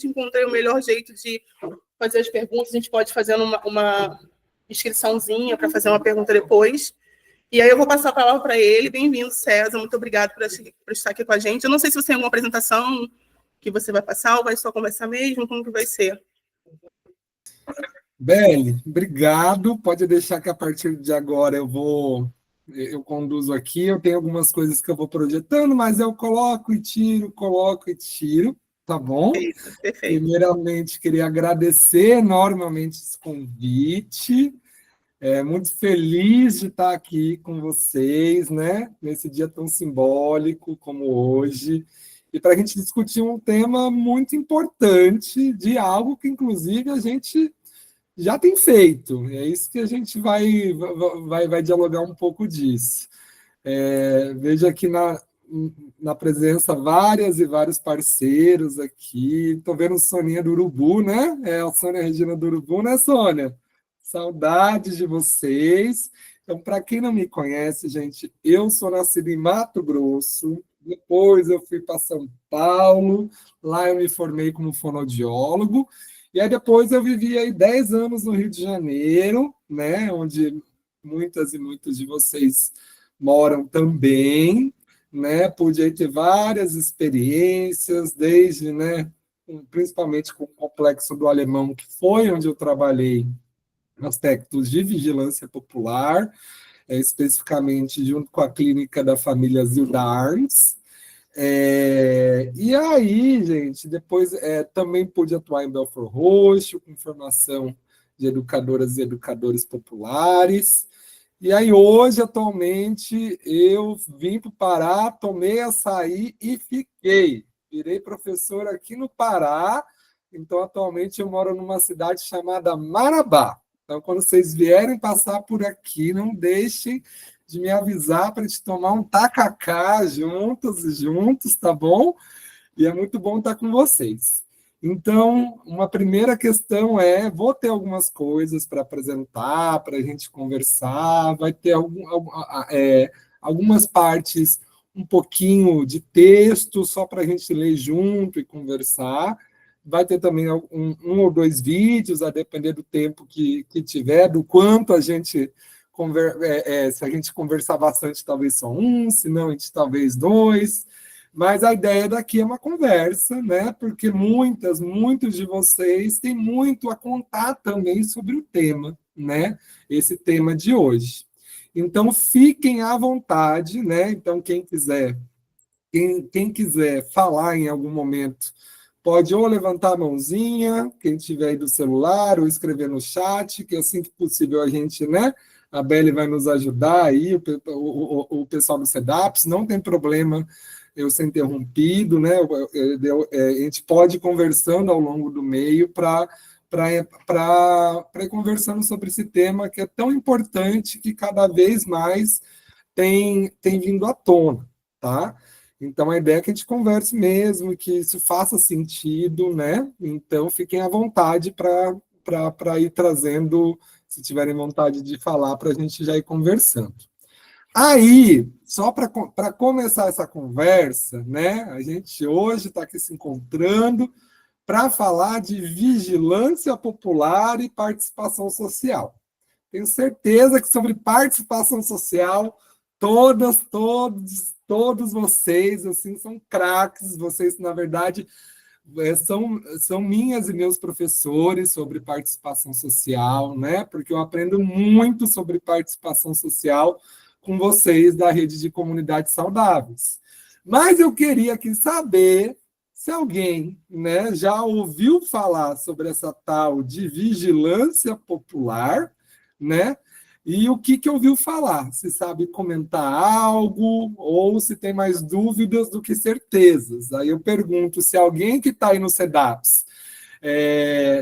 encontrei o melhor jeito de fazer as perguntas. A gente pode fazer uma inscriçãozinha para fazer uma pergunta depois. E aí eu vou passar a palavra para ele. Bem-vindo, César. Muito obrigado por estar aqui com a gente. Eu não sei se você tem alguma apresentação que você vai passar ou vai só conversar mesmo. Como que vai ser? Beli, obrigado. Pode deixar que a partir de agora eu conduzo aqui. Eu tenho algumas coisas que eu vou projetando, mas eu coloco e tiro, tá bom? Perfeito. Primeiramente, queria agradecer enormemente esse convite. Muito feliz de estar aqui com vocês, né? Nesse dia tão simbólico como hoje. E para a gente discutir um tema muito importante de algo que, inclusive, a gente já tem feito. É isso que a gente vai dialogar um pouco disso. Vejo aqui na presença várias e vários parceiros aqui. Estou vendo Soninha do Urubu, né? A Sônia Regina do Urubu, né, Sônia? Saudades de vocês. Então, para quem não me conhece, gente, eu sou nascido em Mato Grosso, depois eu fui para São Paulo, lá eu me formei como fonoaudiólogo, e aí depois eu vivi aí 10 anos no Rio de Janeiro, né, onde muitas e muitos de vocês moram também, né, pude aí ter várias experiências, desde, né, principalmente com o Complexo do Alemão, que foi onde eu trabalhei, aspectos de vigilância popular, especificamente junto com a clínica da família Zilda Arns. E aí, gente, depois também pude atuar em Belford Roxo, com formação de educadoras e educadores populares. E aí, hoje, atualmente, eu vim para o Pará, tomei açaí e fiquei. Virei professor aqui no Pará, então, atualmente, eu moro numa cidade chamada Marabá. Então, quando vocês vierem passar por aqui, não deixem de me avisar para a gente tomar um tacacá juntos, tá bom? E é muito bom estar com vocês. Então, uma primeira questão vou ter algumas coisas para apresentar, para a gente conversar, vai ter algumas partes, um pouquinho de texto, só para a gente ler junto e conversar. Vai ter também um ou dois vídeos, a depender do tempo que tiver, do quanto a gente se a gente conversar bastante, talvez só um, se não, a gente talvez dois. Mas a ideia daqui é uma conversa, né? Porque muitos de vocês têm muito a contar também sobre o tema, né? Esse tema de hoje. Então, fiquem à vontade, né? Então, quem quiser falar em algum momento, pode ou levantar a mãozinha, quem tiver aí do celular, ou escrever no chat, que assim que possível a gente, né? A Beli vai nos ajudar aí, o pessoal do CEDAPS, não tem problema eu ser interrompido, né? A gente pode ir conversando ao longo do meio para ir conversando sobre esse tema que é tão importante, que cada vez mais tem vindo à tona, tá? Então, a ideia é que a gente converse mesmo, que isso faça sentido, né? Então, fiquem à vontade para ir trazendo, se tiverem vontade de falar, para a gente já ir conversando. Aí, só para começar essa conversa, né? A gente hoje está aqui se encontrando para falar de vigilância popular e participação social. Tenho certeza que sobre participação social, todos vocês assim são craques. Vocês, na verdade, são minhas e meus professores sobre participação social, né? Porque eu aprendo muito sobre participação social com vocês da Rede de Comunidades Saudáveis. Mas eu queria aqui saber se alguém, né, já ouviu falar sobre essa tal de vigilância popular, né? E o que ouviu falar? Se sabe comentar algo ou se tem mais dúvidas do que certezas. Aí eu pergunto se alguém que está aí no CEDAPS,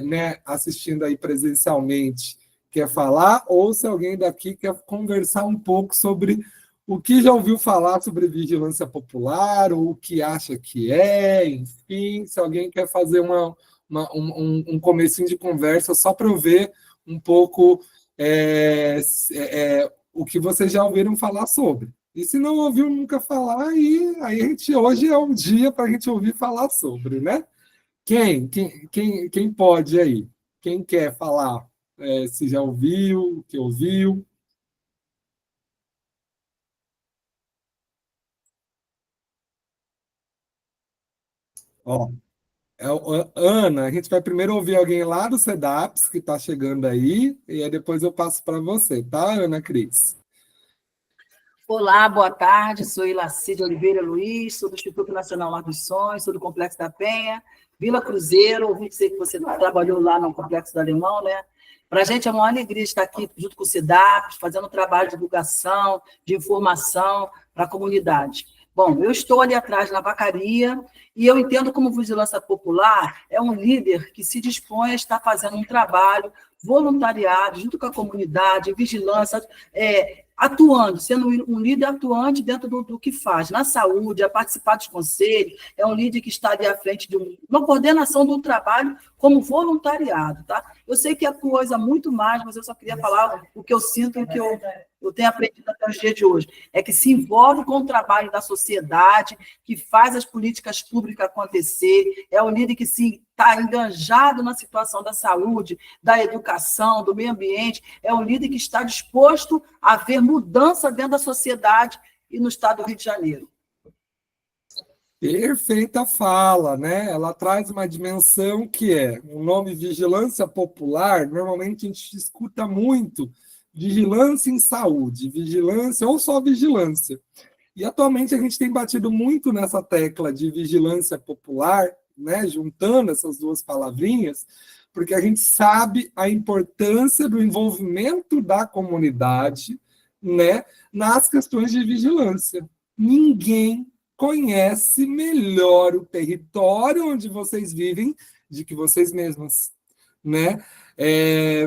né, assistindo aí presencialmente, quer falar, ou se alguém daqui quer conversar um pouco sobre o que já ouviu falar sobre vigilância popular, ou o que acha que enfim, se alguém quer fazer um comecinho de conversa só para eu ver um pouco o que vocês já ouviram falar sobre. E se não ouviu nunca falar, aí hoje é um dia para a gente ouvir falar sobre, né? Quem pode aí? Quem quer falar? Se já ouviu, que ouviu? Ó, Ana, a gente vai primeiro ouvir alguém lá do SEDAPS, que está chegando aí, e aí depois eu passo para você, tá, Ana Cris? Olá, boa tarde. Sou Ilacide Oliveira Luiz, sou do Instituto Nacional Lar dos Sonhos, sou do Complexo da Penha, Vila Cruzeiro. Ouvi dizer que você trabalhou lá no Complexo do Alemão, né? Para a gente é uma alegria estar aqui junto com o CIDAP, fazendo um trabalho de divulgação, de informação para a comunidade. Bom, eu estou ali atrás na vacaria e eu entendo como Vigilância Popular é um líder que se dispõe a estar fazendo um trabalho voluntariado junto com a comunidade, vigilância, atuando, sendo um líder atuante dentro do que faz, na saúde, a participar dos conselhos, é um líder que está ali à frente de uma coordenação do trabalho como voluntariado, tá? Eu sei que é coisa muito mais, mas eu só queria falar o que eu sinto e o que eu tenho aprendido até os dias de hoje, é que se envolve com o trabalho da sociedade, que faz as políticas públicas acontecer, é o líder que se está enganjado na situação da saúde, da educação, do meio ambiente, é um líder que está disposto a ver mudança dentro da sociedade e no estado do Rio de Janeiro. Perfeita fala, né? Ela traz uma dimensão que é o nome vigilância popular. Normalmente a gente escuta muito vigilância em saúde, vigilância ou só vigilância. E atualmente a gente tem batido muito nessa tecla de vigilância popular, né? Juntando essas duas palavrinhas, porque a gente sabe a importância do envolvimento da comunidade, né, nas questões de vigilância. Ninguém conhece melhor o território onde vocês vivem do que vocês mesmas, né?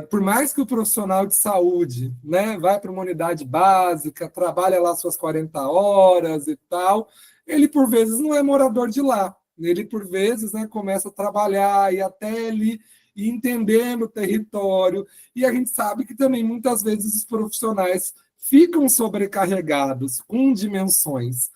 Por mais que o profissional de saúde, né, vai para uma unidade básica, trabalha lá suas 40 horas e tal, ele por vezes não é morador de lá. Ele por vezes, né, começa a trabalhar e até ele ir entendendo o território. E a gente sabe que também muitas vezes os profissionais ficam sobrecarregados com dimensões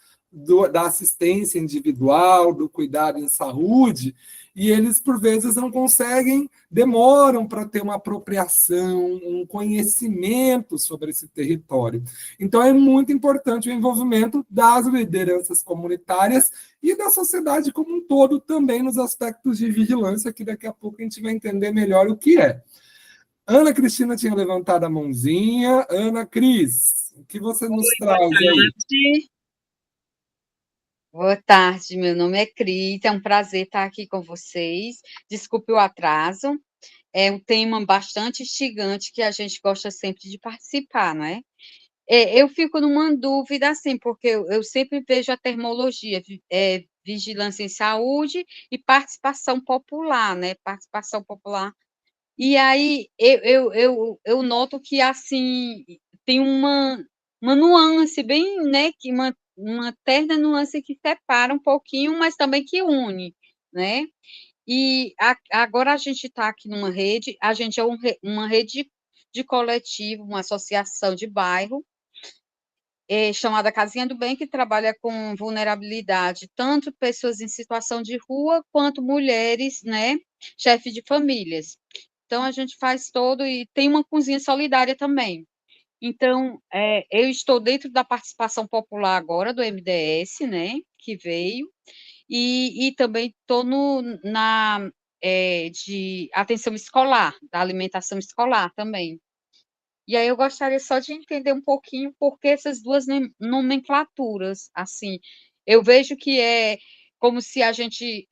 da assistência individual, do cuidado em saúde, e eles, por vezes, não conseguem, demoram para ter uma apropriação, um conhecimento sobre esse território. Então, é muito importante o envolvimento das lideranças comunitárias e da sociedade como um todo, também nos aspectos de vigilância, que daqui a pouco a gente vai entender melhor o que é. Ana Cristina tinha levantado a mãozinha. Ana Cris, o que você nos traz aí? Boa tarde, meu nome é Cris, é um prazer estar aqui com vocês. Desculpe o atraso, é um tema bastante instigante que a gente gosta sempre de participar, não é? Eu fico numa dúvida, assim, porque eu sempre vejo a termologia, vigilância em saúde e participação popular, né? Participação popular. E aí eu noto que, assim, tem uma nuance bem, né, que uma terna nuance que separa um pouquinho, mas também que une, né? E agora a gente está aqui numa rede, a gente é uma rede de coletivo, uma associação de bairro, chamada Casinha do Bem, que trabalha com vulnerabilidade, tanto pessoas em situação de rua, quanto mulheres, né, chefe de famílias. Então, a gente faz todo, e tem uma cozinha solidária também. Então, eu estou dentro da participação popular agora, do MDS, né, que veio, e também estou de atenção escolar, da alimentação escolar também. E aí eu gostaria só de entender um pouquinho por que essas duas nomenclaturas, assim. Eu vejo que é como se a gente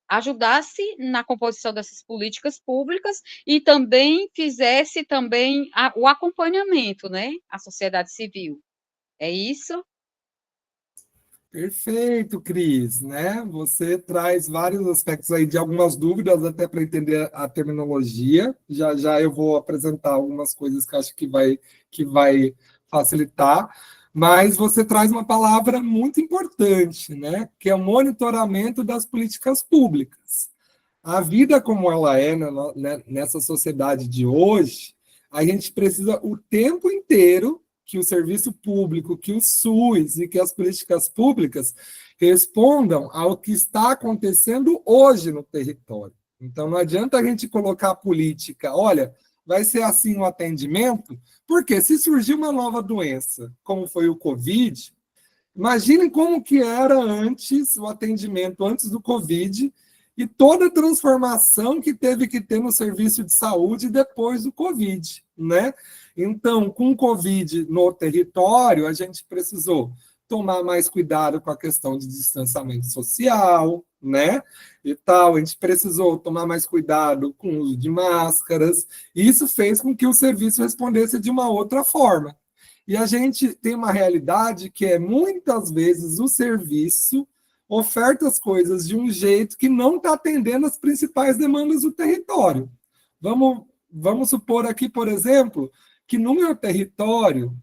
ajudasse na composição dessas políticas públicas e também fizesse também o acompanhamento, né, à sociedade civil. É isso? Perfeito, Cris, né? Você traz vários aspectos aí de algumas dúvidas até para entender a terminologia. Já já eu vou apresentar algumas coisas que acho que vai facilitar, mas você traz uma palavra muito importante, né? Que é o monitoramento das políticas públicas. A vida como ela é nessa sociedade de hoje, a gente precisa o tempo inteiro que o serviço público, que o SUS e que as políticas públicas respondam ao que está acontecendo hoje no território. Então, não adianta a gente colocar a política, olha, vai ser assim o atendimento, porque se surgir uma nova doença, como foi o Covid, imaginem como que era antes o atendimento, antes do Covid, e toda a transformação que teve que ter no serviço de saúde depois do Covid, né? Então, com o Covid no território, a gente precisou tomar mais cuidado com a questão de distanciamento social, né? E tal, a gente precisou tomar mais cuidado com o uso de máscaras, e isso fez com que o serviço respondesse de uma outra forma. E a gente tem uma realidade que é, muitas vezes, o serviço oferta as coisas de um jeito que não está atendendo as principais demandas do território. Vamos supor aqui, por exemplo, que no meu território,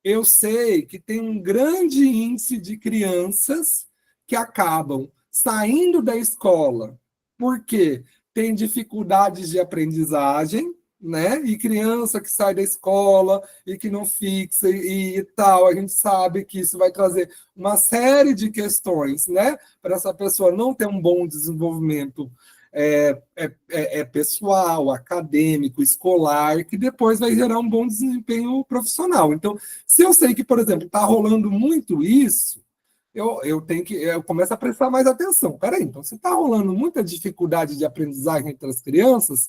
eu sei que tem um grande índice de crianças que acabam saindo da escola porque tem dificuldades de aprendizagem, né? E criança que sai da escola e que não fixa e tal, a gente sabe que isso vai trazer uma série de questões, né? Para essa pessoa não ter um bom desenvolvimento pessoal, acadêmico, escolar, que depois vai gerar um bom desempenho profissional. Então, se eu sei que, por exemplo, está rolando muito isso, eu começo a prestar mais atenção. Peraí, então, se está rolando muita dificuldade de aprendizagem entre as crianças,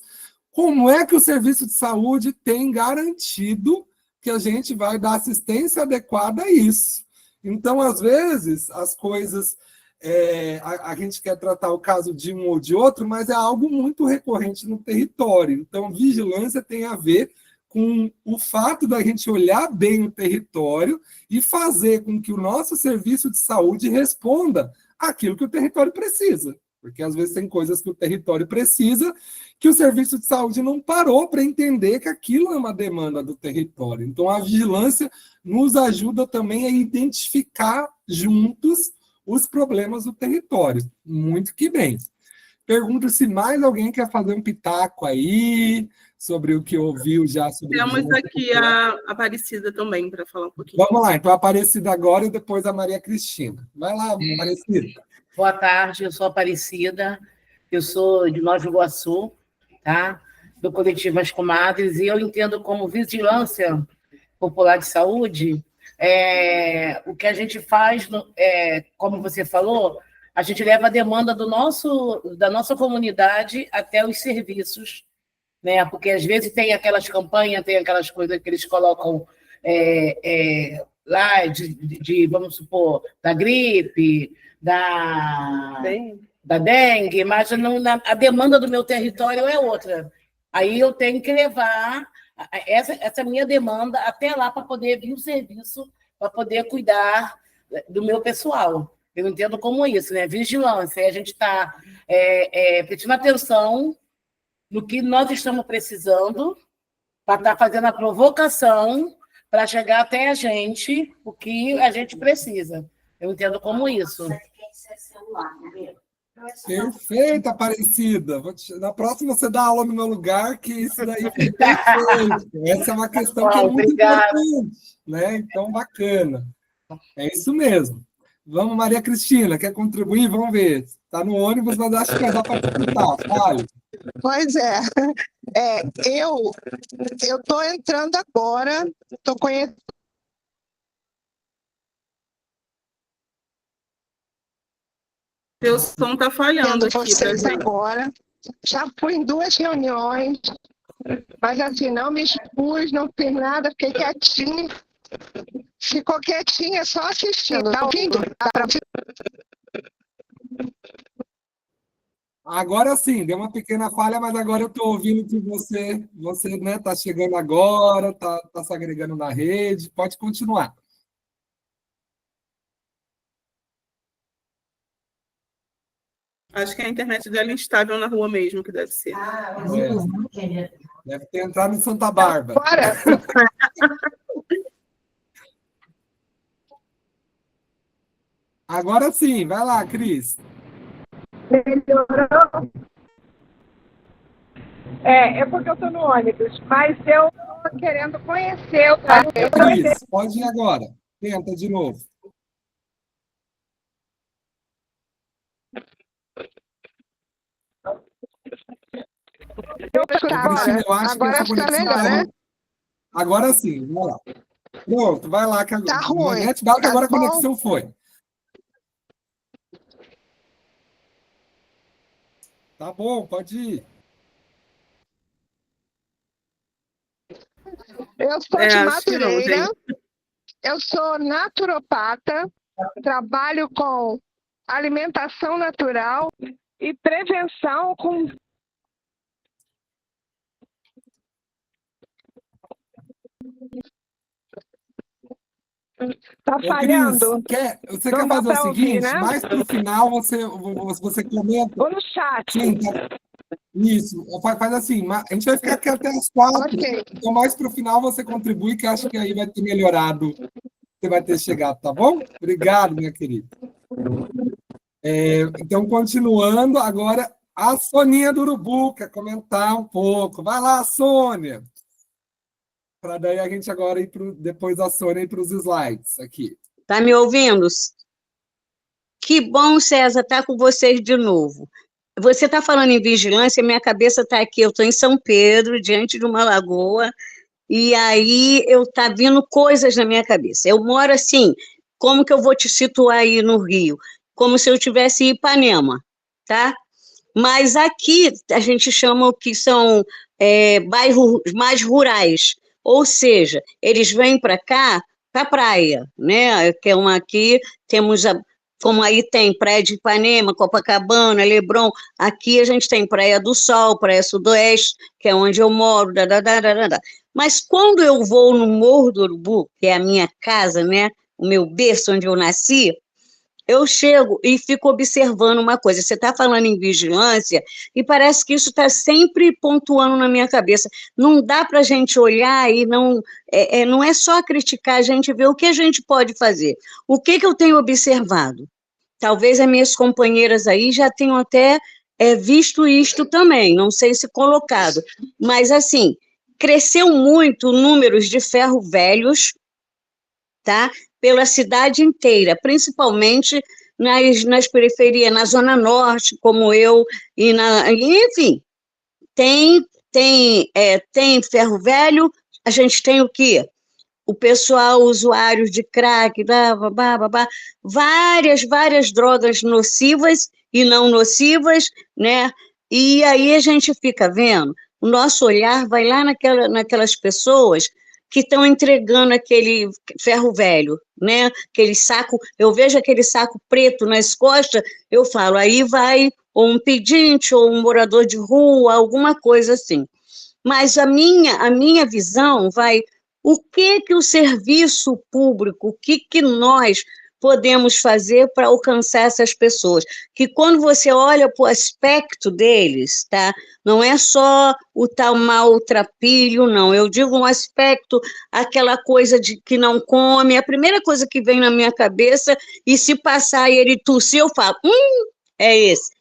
como é que o serviço de saúde tem garantido que a gente vai dar assistência adequada a isso? Então, às vezes, as coisas... a gente quer tratar o caso de um ou de outro, mas é algo muito recorrente no território. Então, vigilância tem a ver com o fato da gente olhar bem o território e fazer com que o nosso serviço de saúde responda àquilo que o território precisa. Porque, às vezes, tem coisas que o território precisa que o serviço de saúde não parou para entender que aquilo é uma demanda do território. Então, a vigilância nos ajuda também a identificar juntos os problemas do território. Muito que bem. Pergunto se mais alguém quer fazer um pitaco aí sobre o que ouviu já sobre... Temos aqui a Aparecida também para falar um pouquinho. Vamos lá, então a Aparecida agora e depois a Maria Cristina. Vai lá, Aparecida. Boa tarde, eu sou Aparecida, eu sou de Nova Iguaçu, tá? Do coletivo As Comadres, e eu entendo como vigilância popular de saúde, o que a gente faz, como você falou, a gente leva a demanda da nossa comunidade até os serviços, né? Porque às vezes tem aquelas campanhas, tem aquelas coisas que eles colocam lá, vamos supor, da gripe, da dengue, mas a demanda do meu território é outra. Aí eu tenho que levar essa minha demanda até lá para poder vir o serviço, para poder cuidar do meu pessoal. Eu entendo como isso, né? Vigilância. A gente está prestando atenção no que nós estamos precisando para estar fazendo a provocação para chegar até a gente o que a gente precisa. Eu entendo como isso. Perfeito, Aparecida. Na próxima você dá aula no meu lugar, que isso daí foi perfeito. Essa é uma questão que é muito importante, né? Então, bacana. É isso mesmo. Vamos, Maria Cristina, quer contribuir? Vamos ver. Está no ônibus, mas acho que dá para escutar. Fale. Pois é. Eu estou entrando agora, estou conhecendo. Seu som está falhando aqui. Vocês agora. Já fui em 2 reuniões, mas assim, não me expus, não fiz nada, fiquei quietinha. Ficou quietinha, só assistindo. Tá ouvindo? Agora sim, deu uma pequena falha, mas agora eu estou ouvindo que você né, está chegando agora, está se agregando na rede. Pode continuar. Acho que a internet dela é instável na rua mesmo, que deve ser. Deve ter entrado em Santa Bárbara. Bora! Agora sim, vai lá, Cris. Melhorou? É porque eu estou no ônibus, mas eu querendo conhecer o trabalho. Cris, pode ir agora. Tenta de novo. Cristina, eu acho que Agora essa está conexão melhor, tá né? ruim. Agora sim, vai lá. Pronto, vai lá. Que Tá ruim. Manete, bala, que Tá agora a bom? conexão foi. Tá bom, pode ir. Eu sou de Acho que não, Madureira, gente. eu sou naturopata, trabalho com alimentação natural e prevenção com. Tá Ô, Cris, falhando? você Não quer dá fazer o para ouvir, seguinte? né? Mais para o final você comenta. Ou no chat. Sim, isso. Faz assim, a gente vai ficar aqui até as 4. Ok. Então, mais para o final você contribui, que acho que aí vai ter melhorado. Você vai ter chegado, tá bom? Obrigado, minha querida. Então, continuando, agora a Soninha do Urubu quer comentar um pouco. Vai lá, Sônia. Para daí a gente agora ir depois da Sônia ir para os slides aqui. Tá me ouvindo? Que bom, César, estar com vocês de novo. Você está falando em vigilância, minha cabeça está aqui, eu estou em São Pedro, diante de uma lagoa, e aí tá vindo coisas na minha cabeça. Eu moro assim, como que eu vou te situar aí no Rio? Como se eu tivesse em Ipanema, tá? Mas aqui a gente chama o que são bairros mais rurais, ou seja, eles vêm para cá, para a praia, né? Que é uma aqui, temos como aí tem Praia de Ipanema, Copacabana, Leblon, aqui a gente tem Praia do Sol, Praia Sudoeste, que é onde eu moro, Mas quando eu vou no Morro do Urubu, que é a minha casa, né? O meu berço onde eu nasci, eu chego e fico observando uma coisa. Você está falando em vigilância e parece que isso está sempre pontuando na minha cabeça. Não dá para a gente olhar e não é só criticar, a gente vê o que a gente pode fazer. O que eu tenho observado? Talvez as minhas companheiras aí já tenham até visto isto também, não sei se colocado, mas assim, cresceu muito o número de ferro velhos, tá? Pela cidade inteira, principalmente nas periferias, na Zona Norte, como eu, enfim, tem ferro velho, a gente tem o quê? O pessoal, usuários de crack, várias drogas nocivas e não nocivas, né? E aí a gente fica vendo, o nosso olhar vai lá naquelas pessoas que estão entregando aquele ferro velho, né? Aquele saco, eu vejo aquele saco preto nas costas, eu falo, aí vai ou um pedinte, ou um morador de rua, alguma coisa assim. Mas a minha visão vai, o que o serviço público, o que nós podemos fazer para alcançar essas pessoas? Que quando você olha para o aspecto deles, tá? Não é só o tal maltrapilho, não. Eu digo um aspecto, aquela coisa de que não come, a primeira coisa que vem na minha cabeça, e se passar e ele tossir, eu falo, é esse.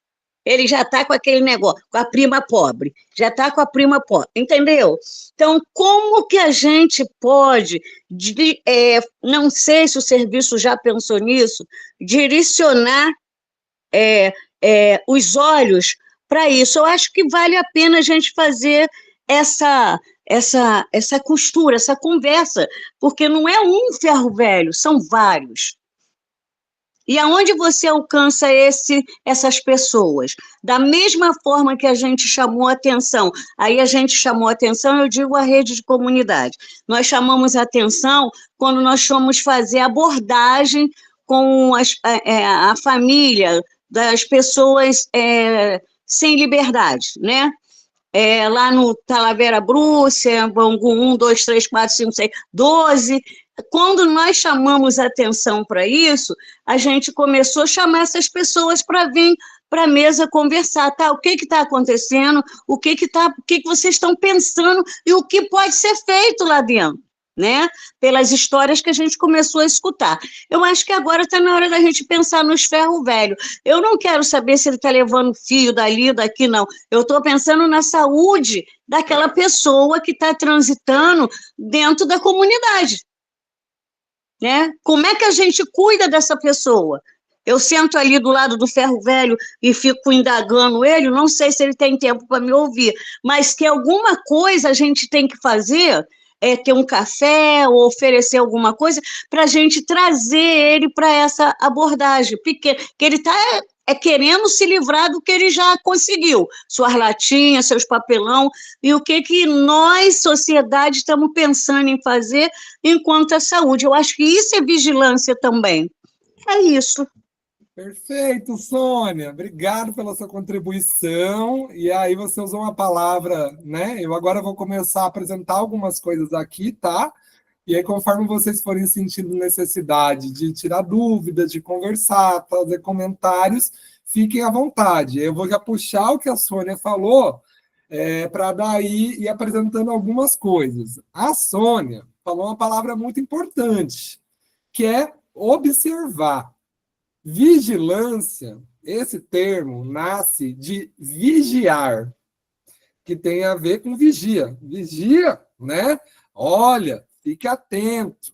Ele já está com aquele negócio, com a prima pobre, já está com a prima pobre, entendeu? Então, como que a gente pode, não sei se o serviço já pensou nisso, direcionar os olhos para isso? Eu acho que vale a pena a gente fazer essa costura, essa conversa, porque não é um ferro velho, são vários. E aonde você alcança essas pessoas? Da mesma forma que a gente chamou atenção, aí a gente chamou atenção, eu digo a rede de comunidade. Nós chamamos atenção quando nós fomos fazer abordagem com a família das pessoas sem liberdade, né? Lá no Talavera Brússia, Bangu 1, 2, 3, 4, 5, 6, 12. Quando nós chamamos atenção para isso, a gente começou a chamar essas pessoas para vir para a mesa conversar, tá? O que está acontecendo, o que vocês estão pensando e o que pode ser feito lá dentro. né? Pelas histórias que a gente começou a escutar. Eu acho que agora está na hora da gente pensar nos ferro velho. Eu não quero saber se ele está levando fio dali, daqui, não. Eu estou pensando na saúde daquela pessoa que está transitando dentro da comunidade, né? Como é que a gente cuida dessa pessoa? Eu sento ali do lado do ferro velho e fico indagando ele, não sei se ele tem tempo para me ouvir, mas que alguma coisa a gente tem que fazer, ter um café ou oferecer alguma coisa para a gente trazer ele para essa abordagem, porque que ele está querendo se livrar do que ele já conseguiu, suas latinhas, seus papelão, e o que nós, sociedade, estamos pensando em fazer enquanto a saúde. Eu acho que isso é vigilância também. É isso. Perfeito, Sônia. Obrigado pela sua contribuição. E aí você usou uma palavra, né? Eu agora vou começar a apresentar algumas coisas aqui, tá? E aí, conforme vocês forem sentindo necessidade de tirar dúvidas, de conversar, fazer comentários, fiquem à vontade. Eu vou já puxar o que a Sônia falou para daí ir apresentando algumas coisas. A Sônia falou uma palavra muito importante, que é observar. Vigilância, esse termo nasce de vigiar, que tem a ver com vigia. Vigia, né? Olha, fique atento.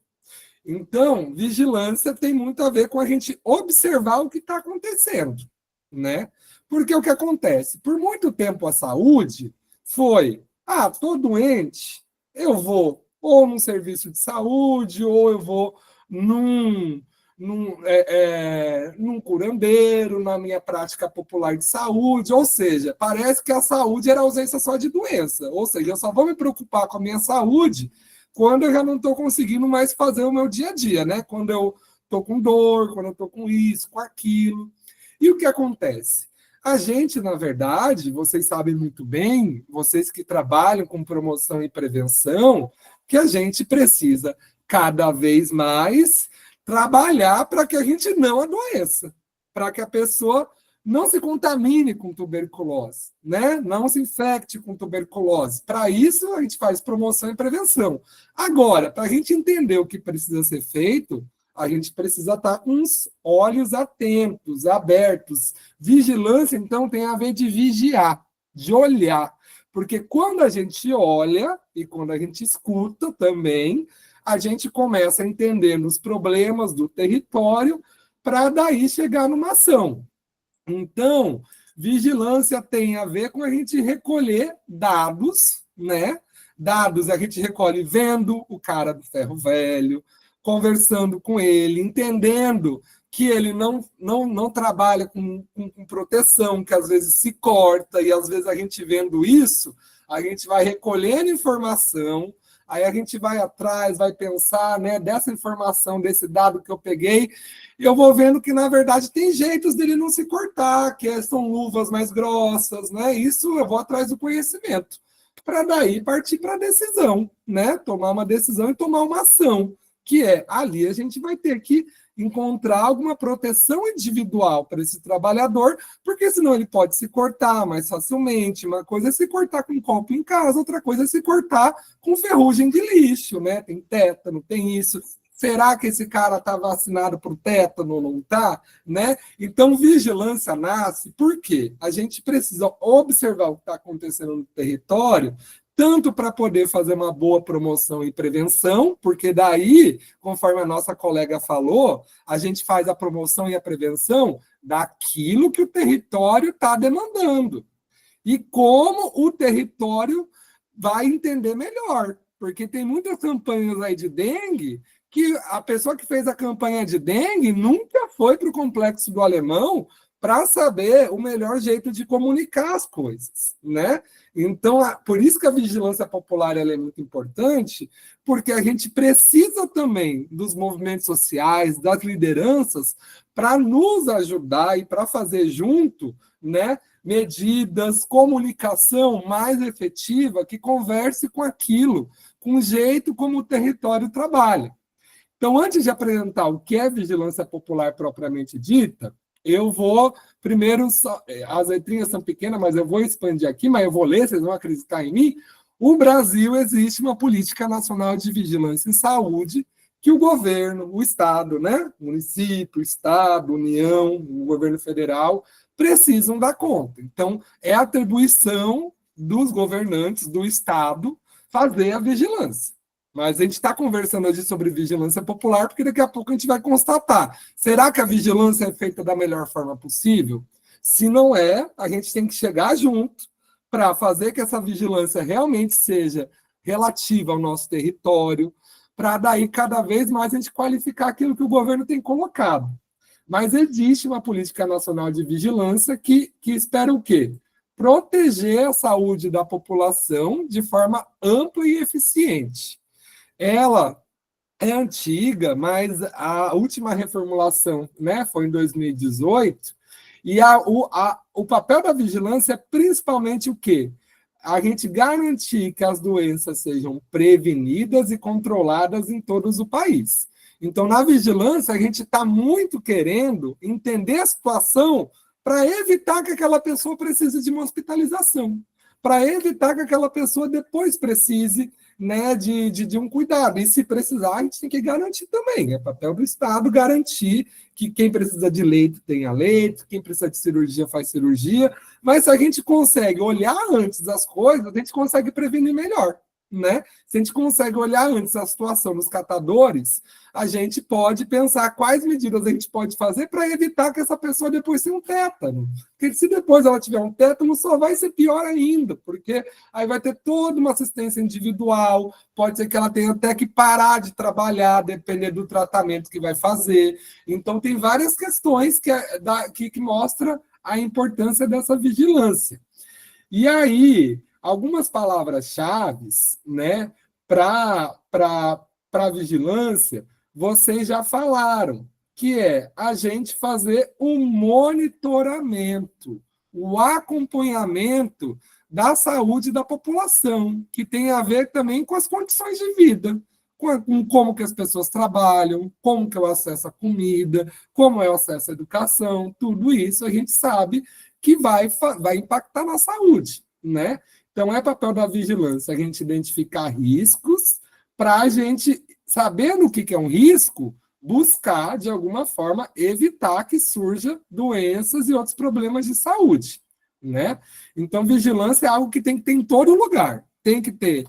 Então, vigilância tem muito a ver com a gente observar o que está acontecendo, né? Porque o que acontece? Por muito tempo a saúde foi, estou doente, eu vou ou num serviço de saúde, ou eu vou num curandeiro, na minha prática popular de saúde, ou seja, parece que a saúde era ausência só de doença, ou seja, eu só vou me preocupar com a minha saúde quando eu já não estou conseguindo mais fazer o meu dia a dia, né? Quando eu estou com dor, quando eu estou com isso, com aquilo. E o que acontece? A gente, na verdade, vocês sabem muito bem, vocês que trabalham com promoção e prevenção, que a gente precisa cada vez mais trabalhar para que a gente não adoeça, para que a pessoa não se contamine com tuberculose, né? Não se infecte com tuberculose. Para isso, a gente faz promoção e prevenção. Agora, para a gente entender o que precisa ser feito, a gente precisa estar com os olhos atentos, abertos. Vigilância, então, tem a ver de vigiar, de olhar. Porque quando a gente olha e quando a gente escuta também, a gente começa a entender os problemas do território para daí chegar numa ação. Então, vigilância tem a ver com a gente recolher dados, né? Dados a gente recolhe vendo o cara do ferro velho, conversando com ele, entendendo que ele não trabalha com proteção, que às vezes se corta, e às vezes a gente vendo isso, a gente vai recolhendo informação, aí a gente vai atrás, vai pensar, né, dessa informação, desse dado que eu peguei, e eu vou vendo que, na verdade, tem jeitos dele não se cortar, que são luvas mais grossas, né? Isso eu vou atrás do conhecimento, para daí partir para a decisão, né? Tomar uma decisão e tomar uma ação, que ali a gente vai ter que encontrar alguma proteção individual para esse trabalhador, porque senão ele pode se cortar mais facilmente. Uma coisa é se cortar com um copo em casa, outra coisa é se cortar com ferrugem de lixo, né? Tem tétano, tem isso. Será que esse cara está vacinado para o tétano ou não está? Né? Então, vigilância nasce porque a gente precisa observar o que está acontecendo no território, tanto para poder fazer uma boa promoção e prevenção, porque daí, conforme a nossa colega falou, a gente faz a promoção e a prevenção daquilo que o território está demandando. E como o território vai entender melhor, porque tem muitas campanhas aí de dengue que a pessoa que fez a campanha de dengue nunca foi para o Complexo do Alemão para saber o melhor jeito de comunicar as coisas, né? Então, por isso que a vigilância popular ela é muito importante, porque a gente precisa também dos movimentos sociais, das lideranças, para nos ajudar e para fazer junto, né, medidas, comunicação mais efetiva que converse com aquilo, com o jeito como o território trabalha. Então, antes de apresentar o que é vigilância popular propriamente dita, eu vou, primeiro, as letrinhas são pequenas, mas eu vou expandir aqui, mas eu vou ler, vocês vão acreditar em mim. o Brasil existe uma política nacional de vigilância em saúde que o governo, o Estado, né? Município, Estado, União, o governo federal, precisam dar conta. Então, é atribuição dos governantes do Estado fazer a vigilância. Mas a gente está conversando hoje sobre vigilância popular, porque daqui a pouco a gente vai constatar. Será que a vigilância é feita da melhor forma possível? Se não é, a gente tem que chegar junto para fazer que essa vigilância realmente seja relativa ao nosso território, para daí cada vez mais a gente qualificar aquilo que o governo tem colocado. Mas existe uma política nacional de vigilância que espera o quê? Proteger a saúde da população de forma ampla e eficiente. Ela é antiga, mas a última reformulação, né, foi em 2018, e o papel da vigilância é principalmente o quê? A gente garantir que as doenças sejam prevenidas e controladas em todo o país. Então, na vigilância, a gente está muito querendo entender a situação para evitar que aquela pessoa precise de uma hospitalização, para evitar que aquela pessoa depois precise, né, de um cuidado. E se precisar, a gente tem que garantir também. É papel do Estado garantir que quem precisa de leito tenha leito, quem precisa de cirurgia faz cirurgia. Mas se a gente consegue olhar antes as coisas, a gente consegue prevenir melhor, né? Se a gente consegue olhar antes a situação dos catadores, a gente pode pensar quais medidas a gente pode fazer para evitar que essa pessoa depois tenha um tétano. Porque se depois ela tiver um tétano, só vai ser pior ainda, porque aí vai ter toda uma assistência individual, pode ser que ela tenha até que parar de trabalhar, dependendo do tratamento que vai fazer. Então, tem várias questões que mostram a importância dessa vigilância. E aí, algumas palavras-chave, né, para a vigilância, vocês já falaram, que é a gente fazer o monitoramento, o acompanhamento da saúde da população, que tem a ver também com as condições de vida, com como que as pessoas trabalham, como que é o acesso à comida, como é o acesso à educação, tudo isso a gente sabe que vai impactar na saúde, né? Então, é papel da vigilância a gente identificar riscos para a gente, sabendo o que é um risco, buscar, de alguma forma, evitar que surja doenças e outros problemas de saúde, né? Então, vigilância é algo que tem que ter em todo lugar. Tem que ter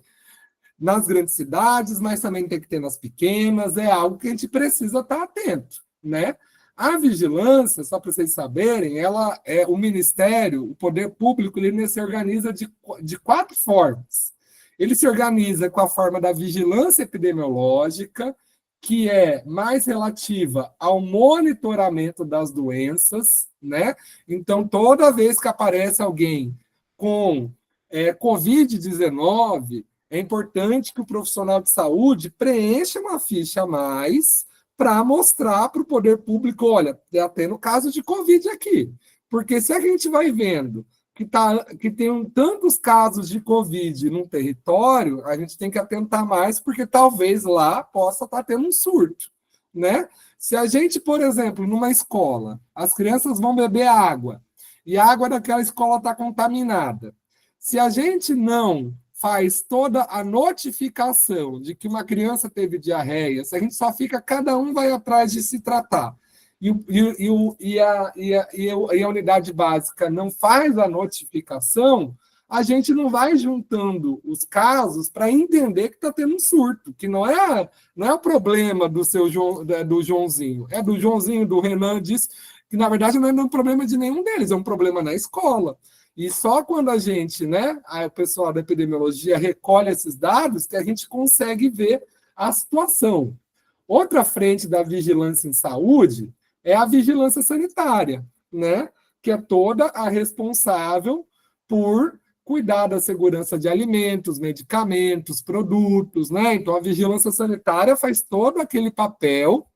nas grandes cidades, mas também tem que ter nas pequenas. É algo que a gente precisa estar atento, né? A vigilância, só para vocês saberem, ela é o Ministério, o Poder Público, ele se organiza de 4 formas. Ele se organiza com a forma da vigilância epidemiológica, que é mais relativa ao monitoramento das doenças, né? Então, toda vez que aparece alguém com Covid-19, é importante que o profissional de saúde preencha uma ficha a mais para mostrar para o poder público, olha, está tendo caso de Covid aqui. Porque se a gente vai vendo que tem tantos casos de Covid num território, a gente tem que atentar mais, porque talvez lá possa estar tendo um surto, né? Se a gente, por exemplo, numa escola, as crianças vão beber água, e a água daquela escola está contaminada, se a gente não faz toda a notificação de que uma criança teve diarreia, se a gente só fica, cada um vai atrás de se tratar, e a unidade básica não faz a notificação, a gente não vai juntando os casos para entender que está tendo um surto, que não é o problema do Joãozinho, é do Joãozinho, do Renan, diz que, na verdade, não é um problema de nenhum deles, é um problema na escola. E só quando a gente, né, o pessoal da epidemiologia recolhe esses dados, que a gente consegue ver a situação. Outra frente da vigilância em saúde é a vigilância sanitária, né, que é toda a responsável por cuidar da segurança de alimentos, medicamentos, produtos, né? Então, a vigilância sanitária faz todo aquele papel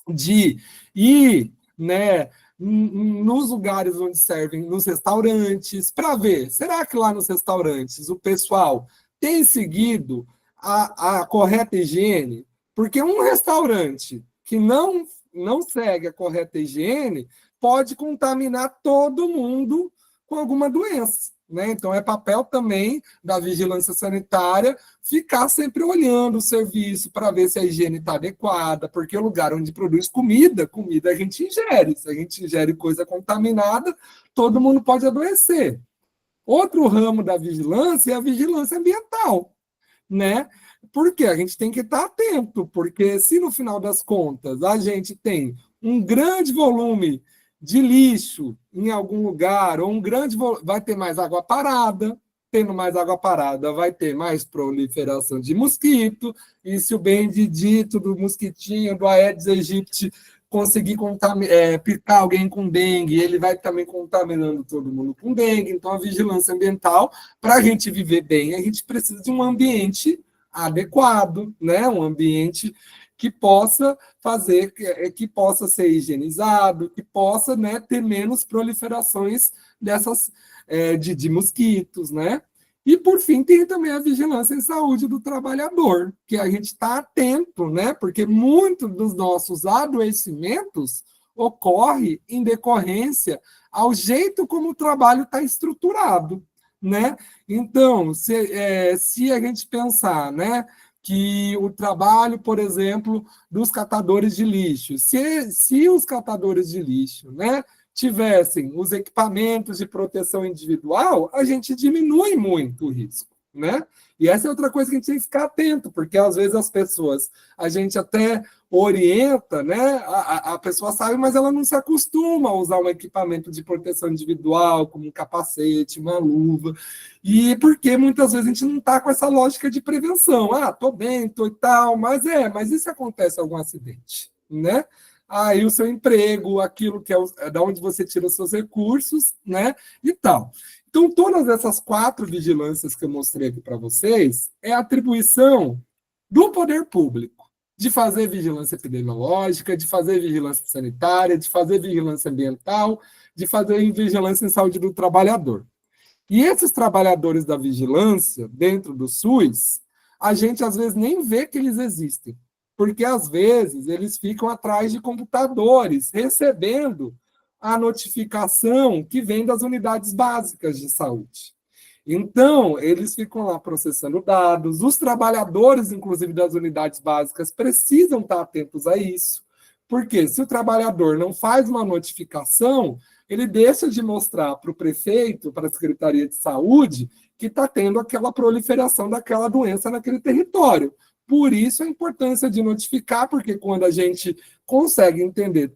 de ir, né, nos lugares onde servem, nos restaurantes, para ver, será que lá nos restaurantes o pessoal tem seguido a correta higiene? Porque um restaurante que não segue a correta higiene pode contaminar todo mundo com alguma doença, né? Então, é papel também da vigilância sanitária ficar sempre olhando o serviço para ver se a higiene está adequada, porque o lugar onde produz comida a gente ingere. Se a gente ingere coisa contaminada, todo mundo pode adoecer. Outro ramo da vigilância é a vigilância ambiental, né? Porque a gente tem que estar atento, porque se no final das contas a gente tem um grande volume de lixo em algum lugar, ou vai ter mais água parada, tendo mais água parada vai ter mais proliferação de mosquito, e se o bendito do mosquitinho, do Aedes aegypti, conseguir picar alguém com dengue, ele vai também contaminando todo mundo com dengue. Então, a vigilância ambiental, para a gente viver bem, a gente precisa de um ambiente adequado, né? Um ambiente que possa que possa ser higienizado, que possa, né, ter menos proliferações dessas de mosquitos, né? E, por fim, tem também a vigilância em saúde do trabalhador, que a gente está atento, né? Porque muitos dos nossos adoecimentos ocorrem em decorrência ao jeito como o trabalho está estruturado, né? Então, se a gente pensar, né, que o trabalho, por exemplo, dos catadores de lixo, se os catadores de lixo, né, tivessem os equipamentos de proteção individual, a gente diminui muito o risco, né? E essa é outra coisa que a gente tem que ficar atento, porque às vezes as pessoas, a gente até orienta, né? A pessoa sabe, mas ela não se acostuma a usar um equipamento de proteção individual, como um capacete, uma luva, e porque muitas vezes a gente não está com essa lógica de prevenção. Ah, tô bem, tô e tal, mas e se acontece algum acidente, né? Aí o seu emprego, aquilo que é da onde você tira os seus recursos, né? E tal. Então, todas essas 4 vigilâncias que eu mostrei aqui para vocês é atribuição do poder público, de fazer vigilância epidemiológica, de fazer vigilância sanitária, de fazer vigilância ambiental, de fazer vigilância em saúde do trabalhador. E esses trabalhadores da vigilância, dentro do SUS, a gente às vezes nem vê que eles existem, porque às vezes eles ficam atrás de computadores, recebendo a notificação que vem das unidades básicas de saúde. Então, eles ficam lá processando dados, os trabalhadores, inclusive das unidades básicas, precisam estar atentos a isso, porque se o trabalhador não faz uma notificação, ele deixa de mostrar para o prefeito, para a Secretaria de Saúde, que está tendo aquela proliferação daquela doença naquele território. Por isso a importância de notificar, porque quando a gente consegue entender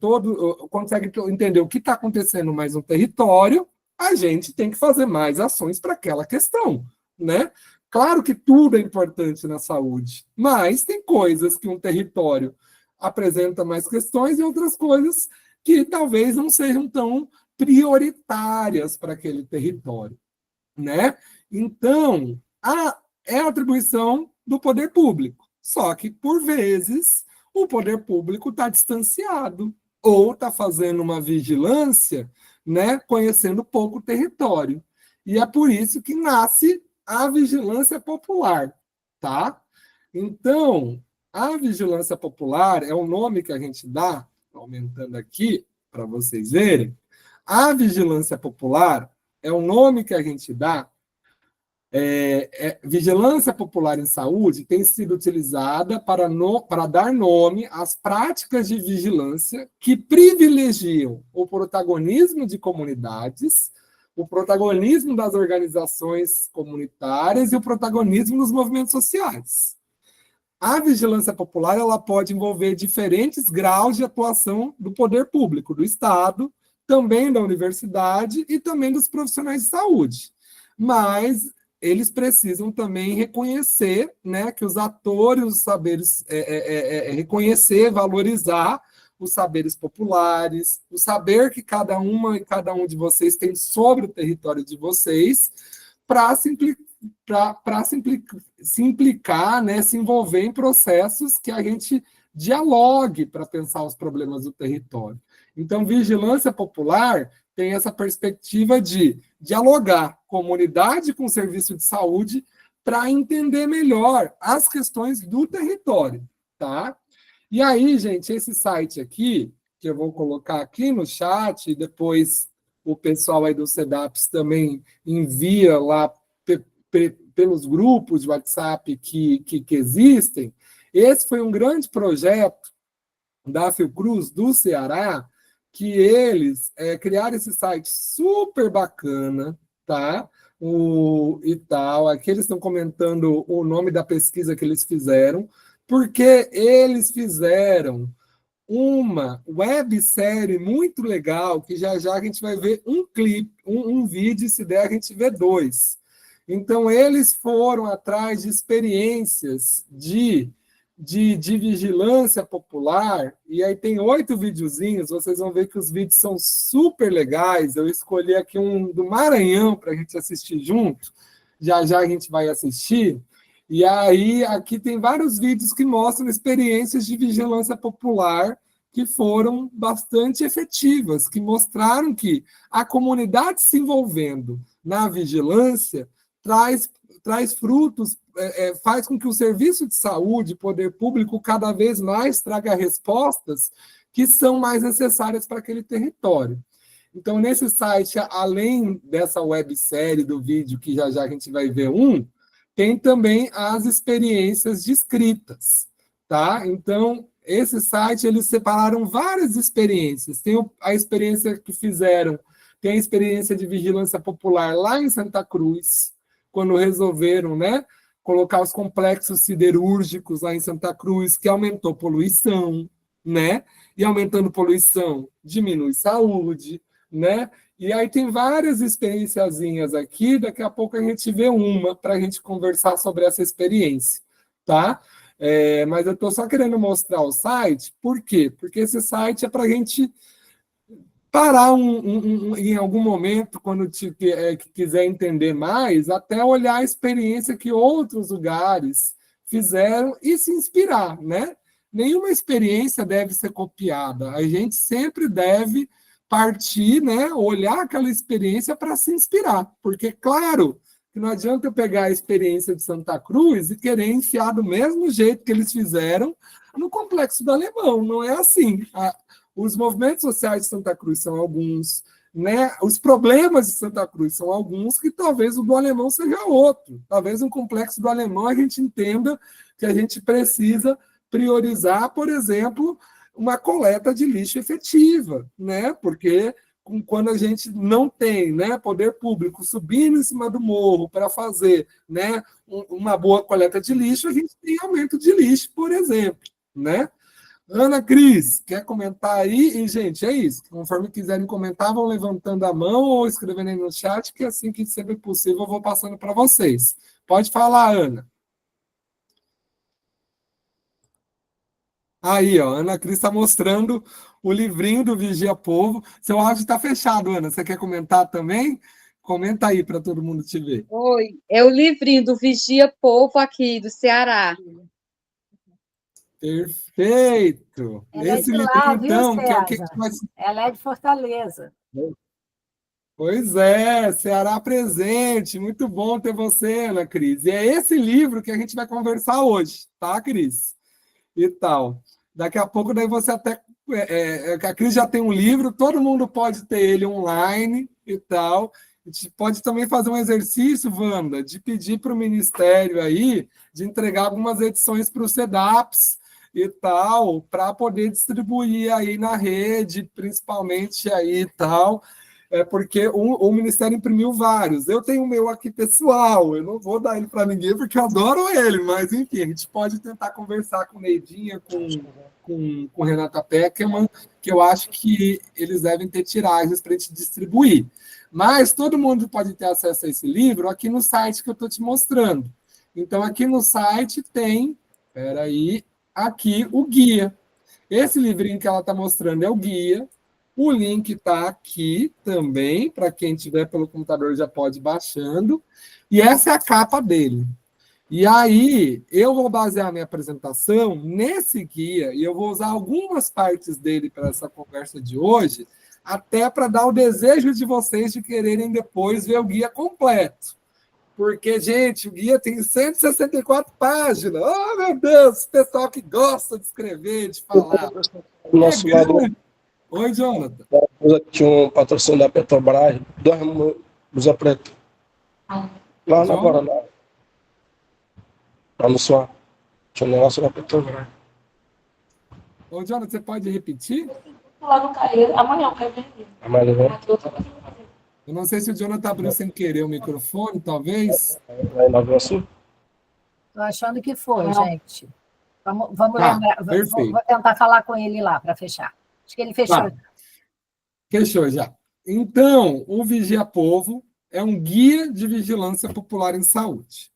o que está acontecendo mais no território, a gente tem que fazer mais ações para aquela questão, né? Claro que tudo é importante na saúde, mas tem coisas que um território apresenta mais questões e outras coisas que talvez não sejam tão prioritárias para aquele território, né? Então, é a atribuição do poder público. Só que, por vezes, o poder público está distanciado ou está fazendo uma vigilância, né, conhecendo pouco o território. E é por isso que nasce a vigilância popular, tá? Então, a vigilância popular é o nome que a gente dá, aumentando aqui para vocês verem. A vigilância popular é o nome que a gente dá. Vigilância popular em saúde tem sido utilizada para dar nome às práticas de vigilância que privilegiam o protagonismo de comunidades, o protagonismo das organizações comunitárias e o protagonismo dos movimentos sociais. A vigilância popular ela pode envolver diferentes graus de atuação do poder público, do Estado, também da universidade e também dos profissionais de saúde. Mas eles precisam também reconhecer, né, que os atores, os saberes, reconhecer, valorizar os saberes populares, o saber que cada uma e cada um de vocês tem sobre o território de vocês, para se implicar, né, se envolver em processos que a gente dialogue para pensar os problemas do território. Então, vigilância popular tem essa perspectiva de dialogar comunidade com serviço de saúde para entender melhor as questões do território, tá? E aí, gente, esse site aqui, que eu vou colocar aqui no chat e depois o pessoal aí do SEDAPS também envia lá pelos grupos de WhatsApp que existem. Esse foi um grande projeto da Fiocruz do Ceará, que eles criaram esse site super bacana, tá? E tal. Aqui eles estão comentando o nome da pesquisa que eles fizeram, porque eles fizeram uma websérie muito legal, que já a gente vai ver um clipe, um vídeo, se der a gente vê 2. Então, eles foram atrás de experiências de vigilância popular, e aí tem 8 videozinhos, vocês vão ver que os vídeos são super legais. Eu escolhi aqui um do Maranhão para a gente assistir junto, já a gente vai assistir. E aí, aqui tem vários vídeos que mostram experiências de vigilância popular que foram bastante efetivas, que mostraram que a comunidade se envolvendo na vigilância traz frutos, faz com que o serviço de saúde, poder público, cada vez mais traga respostas que são mais necessárias para aquele território. Então, nesse site, além dessa websérie do vídeo, que já a gente vai ver tem também as experiências descritas, tá? Então, esse site, eles separaram várias experiências. Tem a experiência que fizeram, tem a experiência de vigilância popular lá em Santa Cruz, quando resolveram, né, colocar os complexos siderúrgicos lá em Santa Cruz, que aumentou poluição, né? E aumentando poluição, diminui saúde, né? E aí tem várias experienciazinhas aqui, daqui a pouco a gente vê uma para a gente conversar sobre essa experiência, tá? Mas eu estou só querendo mostrar o site, por quê? Porque esse site é para a gente parar em algum momento, quando quiser entender mais, até olhar a experiência que outros lugares fizeram e se inspirar, né? Nenhuma experiência deve ser copiada, a gente sempre deve partir, né, olhar aquela experiência para se inspirar, porque, claro, que não adianta eu pegar a experiência de Santa Cruz e querer enfiar do mesmo jeito que eles fizeram no Complexo do Alemão, não é assim. Os movimentos sociais de Santa Cruz são alguns, né? Os problemas de Santa Cruz são alguns, que talvez o do Alemão seja outro. Talvez no Complexo do Alemão a gente entenda que a gente precisa priorizar, por exemplo, uma coleta de lixo efetiva, né? Porque quando a gente não tem, né, poder público subindo em cima do morro para fazer, né, uma boa coleta de lixo, a gente tem aumento de lixo, por exemplo, né? Ana Cris, quer comentar aí? E, gente, é isso. Conforme quiserem comentar, vão levantando a mão ou escrevendo aí no chat, que assim que sempre possível eu vou passando para vocês. Pode falar, Ana. Aí, ó, Ana Cris está mostrando o livrinho do Vigia Povo. Seu áudio está fechado, Ana. Você quer comentar também? Comenta aí para todo mundo te ver. Oi, é o livrinho do Vigia Povo aqui do Ceará. Perfeito! Ela Esse é de livrinho, lá, viu, então, que é o que César? vai... Ela é de Fortaleza. Pois é, Ceará presente. Muito bom ter você, Ana Cris. E é esse livro que a gente vai conversar hoje, tá, Cris? E tal. Daqui a pouco, daí você até... a Cris já tem um livro, todo mundo pode ter ele online e tal. A gente pode também fazer um exercício, Wanda, de pedir para o Ministério aí, de entregar algumas edições para o SEDAPS e tal, para poder distribuir aí na rede, principalmente aí e tal, porque o Ministério imprimiu vários. Eu tenho o meu aqui pessoal, eu não vou dar ele para ninguém porque eu adoro ele, mas enfim, a gente pode tentar conversar com Neidinha, com Renata Peckerman, que eu acho que eles devem ter tiragens para a gente distribuir. Mas todo mundo pode ter acesso a esse livro aqui no site que eu estou te mostrando. Então, aqui no site tem, aqui o guia. Esse livrinho que ela está mostrando é o guia. O link está aqui também, para quem tiver pelo computador já pode ir baixando. E essa é a capa dele. E aí, eu vou basear minha apresentação nesse guia, e eu vou usar algumas partes dele para essa conversa de hoje, até para dar o desejo de vocês de quererem depois ver o guia completo. Porque, gente, o guia tem 164 páginas. Oh, meu Deus, pessoal que gosta de escrever, de falar. Oi, Jonathan. Tinha um patrocínio da Petrobras, 2 blusa preta. Lá na Guaraná. Lá no Suá. Tinha um negócio da Petrobras. Ô, Jonathan, você pode repetir? Lá no Caio, amanhã eu quero ver. Amanhã, né? Eu não sei se o Jonathan abriu sem querer o microfone, talvez. Lá em Nova Iguaçu. Estou achando que foi, gente. Vamos Tá, lembrar. perfeito. Vou tentar falar com ele lá para fechar. Acho que ele fechou. Tá. Fechou já. Então, o Vigia Povo é um guia de vigilância popular em saúde.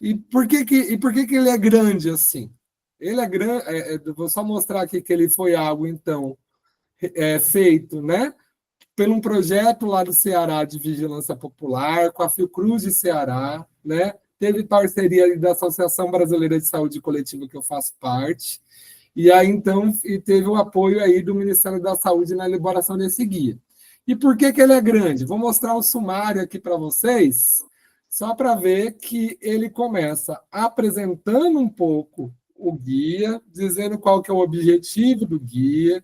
E por que que ele é grande assim? Ele é grande. Vou só mostrar aqui que ele foi algo, então, feito, né? Por um projeto lá do Ceará de vigilância popular, com a Fiocruz de Ceará, né? Teve parceria da Associação Brasileira de Saúde Coletiva, que eu faço parte, e aí, então, teve o apoio aí do Ministério da Saúde na elaboração desse guia. E por que ele é grande? Vou mostrar o sumário aqui para vocês, só para ver que ele começa apresentando um pouco o guia, dizendo qual que é o objetivo do guia,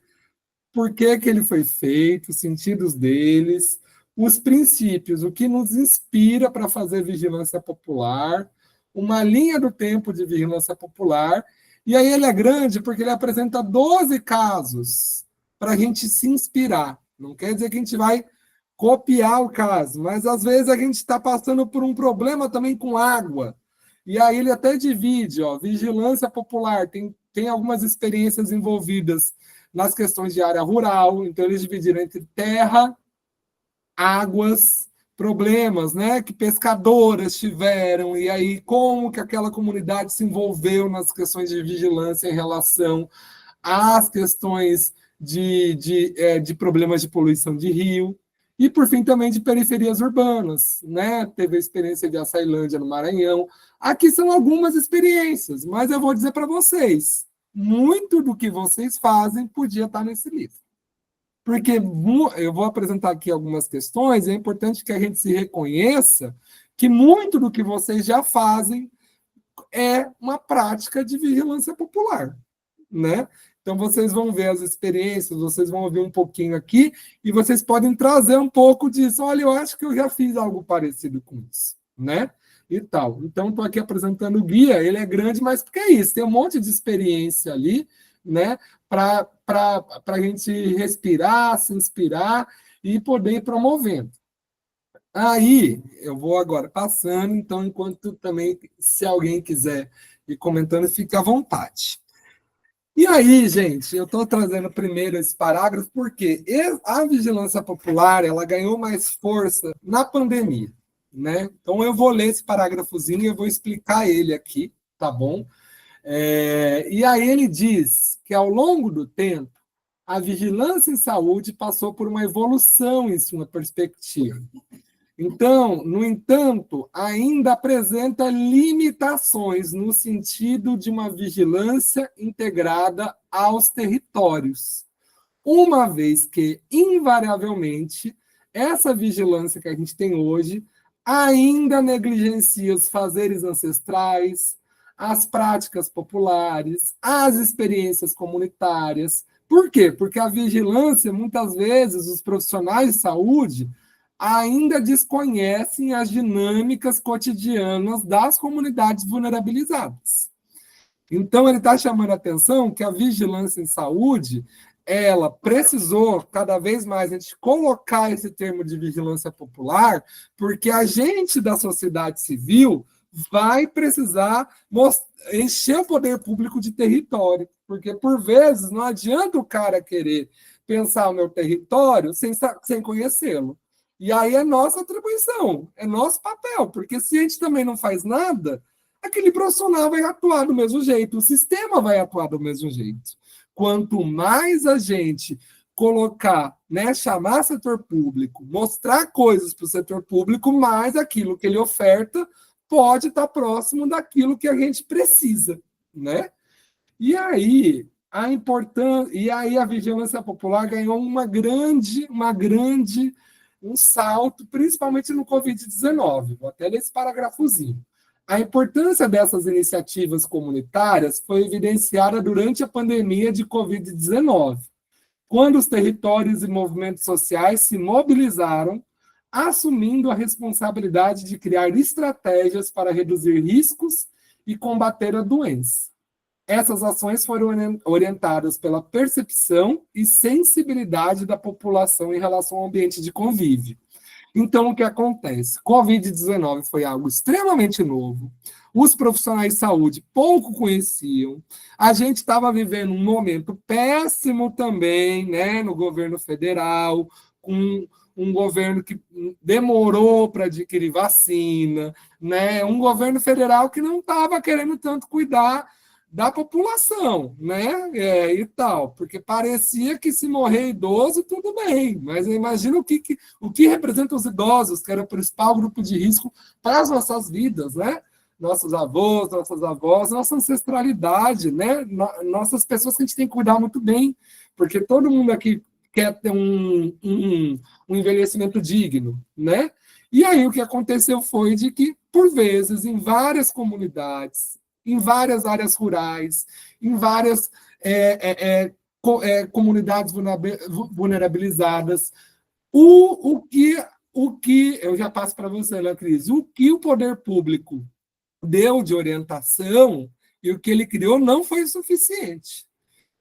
por que ele foi feito, os sentidos deles, os princípios, o que nos inspira para fazer vigilância popular, uma linha do tempo de vigilância popular. E aí ele é grande porque ele apresenta 12 casos para a gente se inspirar. Não quer dizer que a gente vai copiar o caso, mas às vezes a gente está passando por um problema também com água. E aí ele até divide, ó, vigilância popular, tem algumas experiências envolvidas nas questões de área rural, então eles dividiram entre terra, águas, problemas, né, que pescadoras tiveram, e aí como que aquela comunidade se envolveu nas questões de vigilância em relação às questões de problemas de poluição de rio, e por fim também de periferias urbanas, né, teve a experiência de Açailândia no Maranhão. Aqui são algumas experiências, mas eu vou dizer para vocês, muito do que vocês fazem podia estar nesse livro. Porque eu vou apresentar aqui algumas questões, é importante que a gente se reconheça que muito do que vocês já fazem é uma prática de vigilância popular, né? Então, vocês vão ver as experiências, vocês vão ouvir um pouquinho aqui, e vocês podem trazer um pouco disso. Olha, eu acho que eu já fiz algo parecido com isso, né? E tal. Então, estou aqui apresentando o guia, ele é grande, mas porque é isso, tem um monte de experiência ali, né? Para a gente respirar, se inspirar e poder ir promovendo. Aí, eu vou agora passando, então, enquanto também, se alguém quiser ir comentando, fique à vontade. E aí, gente, eu estou trazendo primeiro esse parágrafo porque a vigilância popular ela ganhou mais força na pandemia, né? Então, eu vou ler esse parágrafozinho e eu vou explicar ele aqui, tá bom? E aí ele diz que, ao longo do tempo, a vigilância em saúde passou por uma evolução em sua perspectiva. Então, no entanto, ainda apresenta limitações no sentido de uma vigilância integrada aos territórios, uma vez que, invariavelmente, essa vigilância que a gente tem hoje ainda negligencia os fazeres ancestrais, as práticas populares, as experiências comunitárias. Por quê? Porque a vigilância, muitas vezes, os profissionais de saúde ainda desconhecem as dinâmicas cotidianas das comunidades vulnerabilizadas. Então, ele está chamando a atenção que a vigilância em saúde, ela precisou, cada vez mais, a gente colocar esse termo de vigilância popular, porque a gente da sociedade civil vai precisar encher o poder público de território, porque, por vezes, não adianta o cara querer pensar o meu território sem conhecê-lo. E aí é nossa atribuição, é nosso papel, porque se a gente também não faz nada, aquele profissional vai atuar do mesmo jeito, o sistema vai atuar do mesmo jeito. Quanto mais a gente colocar, né, chamar setor público, mostrar coisas para o setor público, mais aquilo que ele oferta pode estar próximo daquilo que a gente precisa, né? E aí a vigilância popular ganhou um salto, principalmente no Covid-19. Vou até ler esse parágrafozinho. A importância dessas iniciativas comunitárias foi evidenciada durante a pandemia de Covid-19. quando os territórios e movimentos sociais se mobilizaram, assumindo a responsabilidade de criar estratégias para reduzir riscos e combater a doença. Essas ações foram orientadas pela percepção e sensibilidade da população em relação ao ambiente de convívio. Então, o que acontece? Covid-19 foi algo extremamente novo, os profissionais de saúde pouco conheciam, a gente estava vivendo um momento péssimo também, né, no governo federal, com um governo que demorou para adquirir vacina, né, um governo federal que não estava querendo tanto cuidar da população, né, e tal, porque parecia que se morrer idoso, tudo bem, mas imagina o que representam os idosos, que era o principal grupo de risco para as nossas vidas, né, nossos avós, nossas avós, nossa ancestralidade, né, nossas pessoas que a gente tem que cuidar muito bem, porque todo mundo aqui quer ter um envelhecimento digno, né, e aí o que aconteceu foi de que, por vezes, em várias comunidades, em várias áreas rurais, em várias comunidades vulnerabilizadas. O que eu já passo para você, Ana Cris, o que o poder público deu de orientação e o que ele criou não foi suficiente.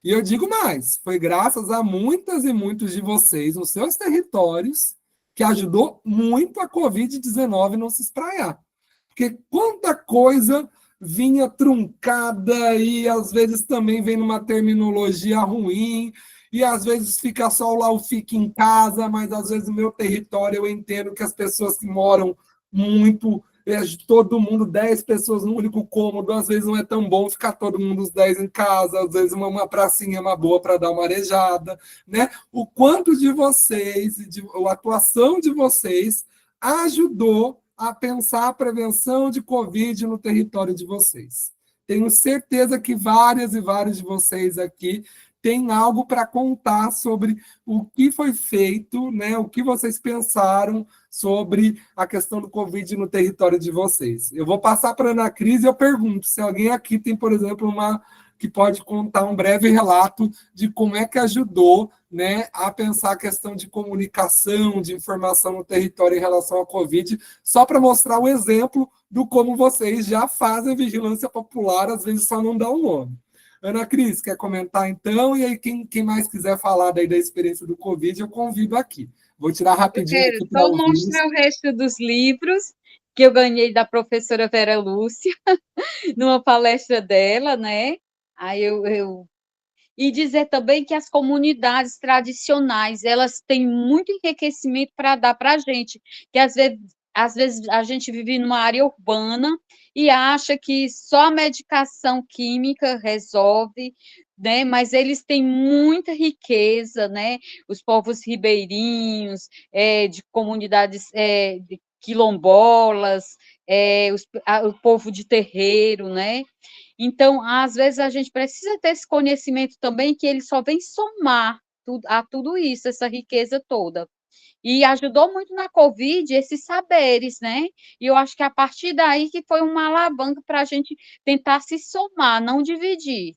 E eu digo mais, foi graças a muitas e muitos de vocês nos seus territórios que ajudou muito a Covid-19 não se espraiar. Porque quanta coisa vinha truncada e às vezes também vem numa terminologia ruim e às vezes fica só lá o fique em casa, mas às vezes no meu território eu entendo que as pessoas que moram muito, todo mundo, 10 pessoas no único cômodo, às vezes não é tão bom ficar todo mundo os 10 em casa, às vezes uma pracinha é uma boa para dar uma arejada, né? O quanto de vocês, a atuação de vocês ajudou a pensar a prevenção de Covid no território de vocês. Tenho certeza que várias e vários de vocês aqui têm algo para contar sobre o que foi feito, né, o que vocês pensaram sobre a questão do Covid no território de vocês. Eu vou passar para a Ana Cris e eu pergunto se alguém aqui tem, por exemplo, que pode contar um breve relato de como é que ajudou, né, a pensar a questão de comunicação, de informação no território em relação à Covid, só para mostrar o exemplo do como vocês já fazem vigilância popular, às vezes só não dá um nome. Ana Cris, quer comentar então? E aí quem mais quiser falar daí da experiência do Covid, eu convido aqui. Vou tirar rapidinho Eu quero só mostrar o resto dos livros que eu ganhei da professora Vera Lúcia, numa palestra dela, né? Aí E dizer também que as comunidades tradicionais, elas têm muito enriquecimento para dar para a gente, que às vezes a gente vive numa área urbana e acha que só a medicação química resolve, né? Mas eles têm muita riqueza, né? Os povos ribeirinhos, de comunidades de quilombolas, o povo de terreiro, né? Então, às vezes, a gente precisa ter esse conhecimento também, que ele só vem somar a tudo isso, essa riqueza toda. E ajudou muito na Covid esses saberes, né? E eu acho que a partir daí que foi uma alavanca para a gente tentar se somar, não dividir.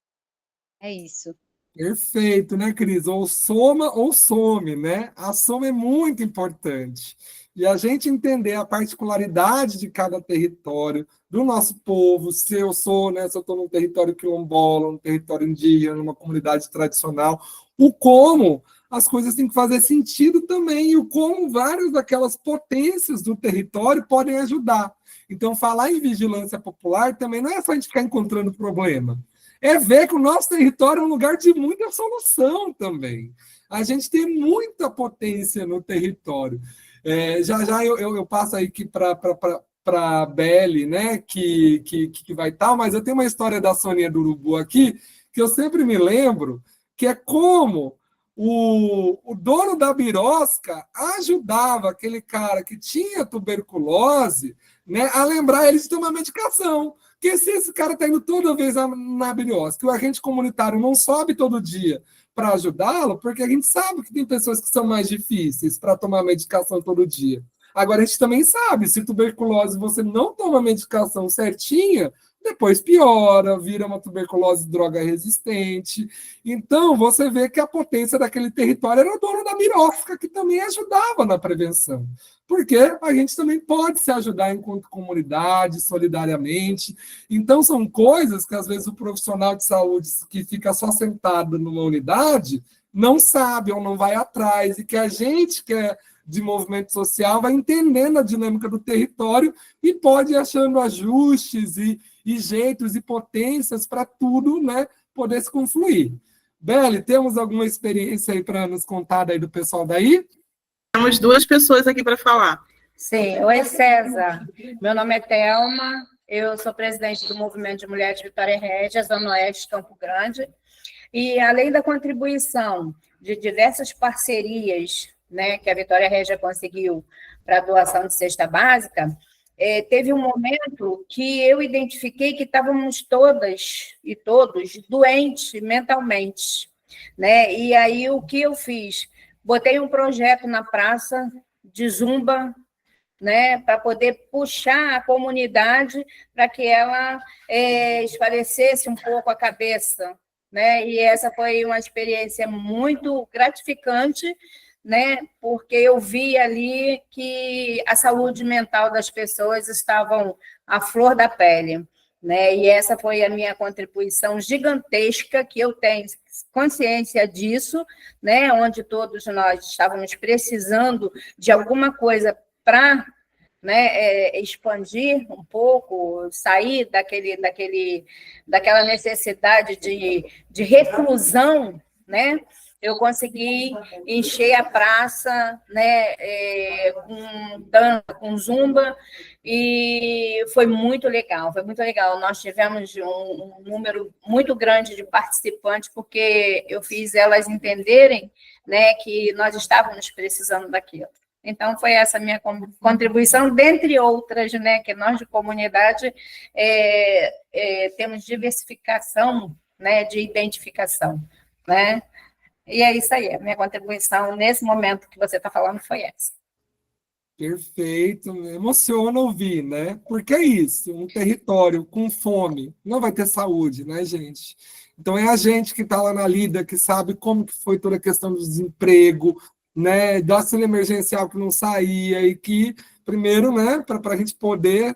É isso. Perfeito, né, Cris? Ou soma ou some, né? A soma é muito importante. E a gente entender a particularidade de cada território, do nosso povo, se eu sou, né, se eu estou num território quilombola, num território indígena, numa comunidade tradicional, o como as coisas têm que fazer sentido também, e o como várias daquelas potências do território podem ajudar. Então, falar em vigilância popular também não é só a gente ficar encontrando problema, é ver que o nosso território é um lugar de muita solução também. A gente tem muita potência no território. Já eu passo aí para a Beli, né, que vai estar, mas eu tenho uma história da Soninha do Urubu aqui, que eu sempre me lembro, que é como o dono da birosca ajudava aquele cara que tinha tuberculose, né, a lembrar ele de tomar medicação. Porque se esse cara está indo toda vez na birosca, o agente comunitário não sobe todo dia para ajudá-lo, porque a gente sabe que tem pessoas que são mais difíceis para tomar medicação todo dia. Agora, a gente também sabe, se tuberculose você não toma medicação certinha, depois piora, vira uma tuberculose droga resistente. Então, você vê que a potência daquele território era o dono da birosca, que também ajudava na prevenção. Porque a gente também pode se ajudar enquanto comunidade, solidariamente. Então, são coisas que, às vezes, o profissional de saúde que fica só sentado numa unidade não sabe ou não vai atrás, e que a gente, que é de movimento social, vai entendendo a dinâmica do território e pode ir achando ajustes e jeitos e potências para tudo, né, poder se confluir. Beli, temos alguma experiência aí para nos contar daí do pessoal daí? Temos 2 pessoas aqui para falar. Sim, oi César, meu nome é Thelma, eu sou presidente do Movimento de Mulheres de Vitória Régia, Zona Oeste, Campo Grande, e além da contribuição de diversas parcerias, né, que a Vitória Régia conseguiu para a doação de cesta básica, teve um momento que eu identifiquei que estávamos todas e todos doentes mentalmente, né? E aí o que eu fiz? Botei um projeto na praça de zumba, né, para poder puxar a comunidade para que ela esparecesse um pouco a cabeça, né? E essa foi uma experiência muito gratificante, né? Porque eu vi ali que a saúde mental das pessoas estavam à flor da pele, né? E essa foi a minha contribuição gigantesca, que eu tenho consciência disso, né? Onde todos nós estávamos precisando de alguma coisa para, né, expandir um pouco, sair daquela necessidade de reclusão, né? Eu consegui encher a praça, né, com dança, com zumba, e foi muito legal, foi muito legal. Nós tivemos um número muito grande de participantes, porque eu fiz elas entenderem, né, que nós estávamos precisando daquilo. Então, foi essa a minha contribuição, dentre outras, né, que nós de comunidade temos diversificação, né, de identificação, né? E é isso aí, a minha contribuição nesse momento que você está falando foi essa. Perfeito, me emociona ouvir, né? Porque é isso, um território com fome não vai ter saúde, né, gente? Então é a gente que está lá na lida, que sabe como que foi toda a questão do desemprego, né, da auxílio emergencial que não saía, e que, primeiro, né, para a gente poder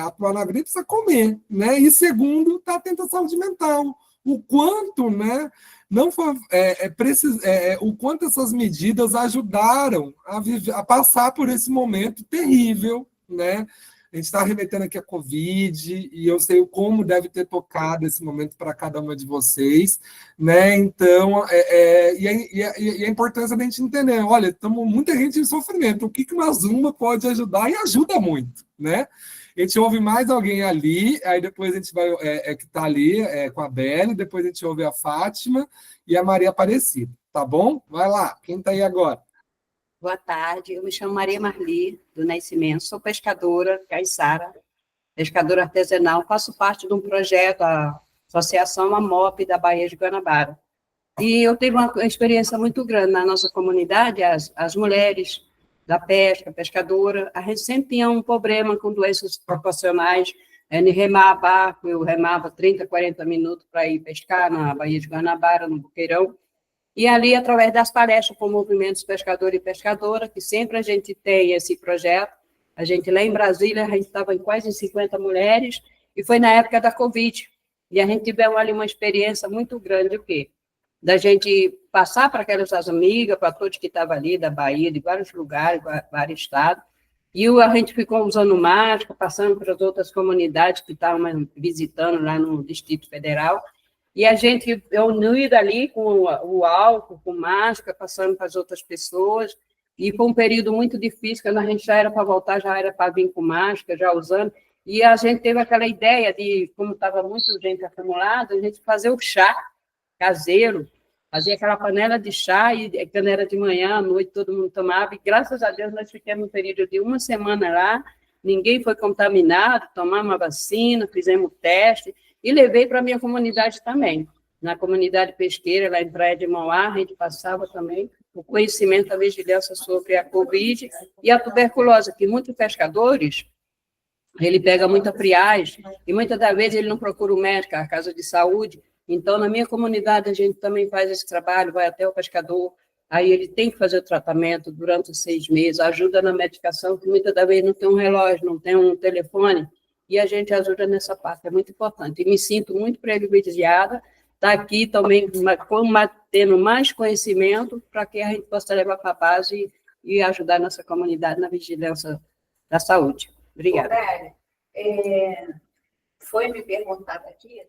atuar na vida, precisa comer, né? E segundo, está atento à saúde mental. O quanto, né, não foi, o quanto essas medidas ajudaram a passar por esse momento terrível, né? A gente está remetendo aqui a Covid, e eu sei como deve ter tocado esse momento para cada uma de vocês, né? Então, e a importância da gente entender, olha, estamos muita gente em sofrimento, o que uma zumba pode ajudar, e ajuda muito, né? A gente ouve mais alguém ali, aí depois a gente vai, que está ali com a Beli, depois a gente ouve a Fátima e a Maria Aparecida, tá bom? Vai lá, quem está aí agora? Boa tarde, eu me chamo Maria Marli, do Nascimento, sou pescadora, caiçara, pescadora artesanal, faço parte de um projeto, a Associação AMOP da Baía de Guanabara. E eu tive uma experiência muito grande na nossa comunidade, as mulheres da pesca, pescadora, a gente sempre tinha um problema com doenças proporcionais, de remar barco, eu remava 30, 40 minutos para ir pescar na Baía de Guanabara, no Boqueirão, e ali, através das palestras com movimentos pescador e pescadora, que sempre a gente tem esse projeto, a gente lá em Brasília, a gente estava em quase 50 mulheres, e foi na época da Covid, e a gente tivemos ali uma experiência muito grande, o quê? Da gente passar para aquelas amigas, para todos que estavam ali, da Bahia, de vários lugares, vários estados, e a gente ficou usando máscara, passando para as outras comunidades que estavam visitando lá no Distrito Federal, e a gente unida ali com o álcool, com máscara, passando para as outras pessoas, e foi um período muito difícil, quando a gente já era para voltar, já era para vir com máscara, já usando, e a gente teve aquela ideia de, como estava muita gente acumulada, a gente fazer o chá caseiro, fazia aquela panela de chá, e quando era de manhã, à noite, todo mundo tomava, e graças a Deus nós ficamos um período de uma semana lá, ninguém foi contaminado, tomamos a vacina, fizemos o teste, e levei para a minha comunidade também. Na comunidade pesqueira, lá em Praia de Mauá, a gente passava também o conhecimento da vigilância sobre a Covid e a tuberculose, que muitos pescadores ele pega muita friagem, e muitas das vezes ele não procura o médico, a casa de saúde. Então, na minha comunidade, a gente também faz esse trabalho, vai até o pescador, aí ele tem que fazer o tratamento durante os 6 meses, ajuda na medicação, que muitas das vezes não tem um relógio, não tem um telefone, e a gente ajuda nessa parte, é muito importante. E me sinto muito privilegiada estar aqui também tendo mais conhecimento para que a gente possa levar para a base e ajudar a nossa comunidade na vigilância da saúde. Obrigada. Foi me perguntado aqui,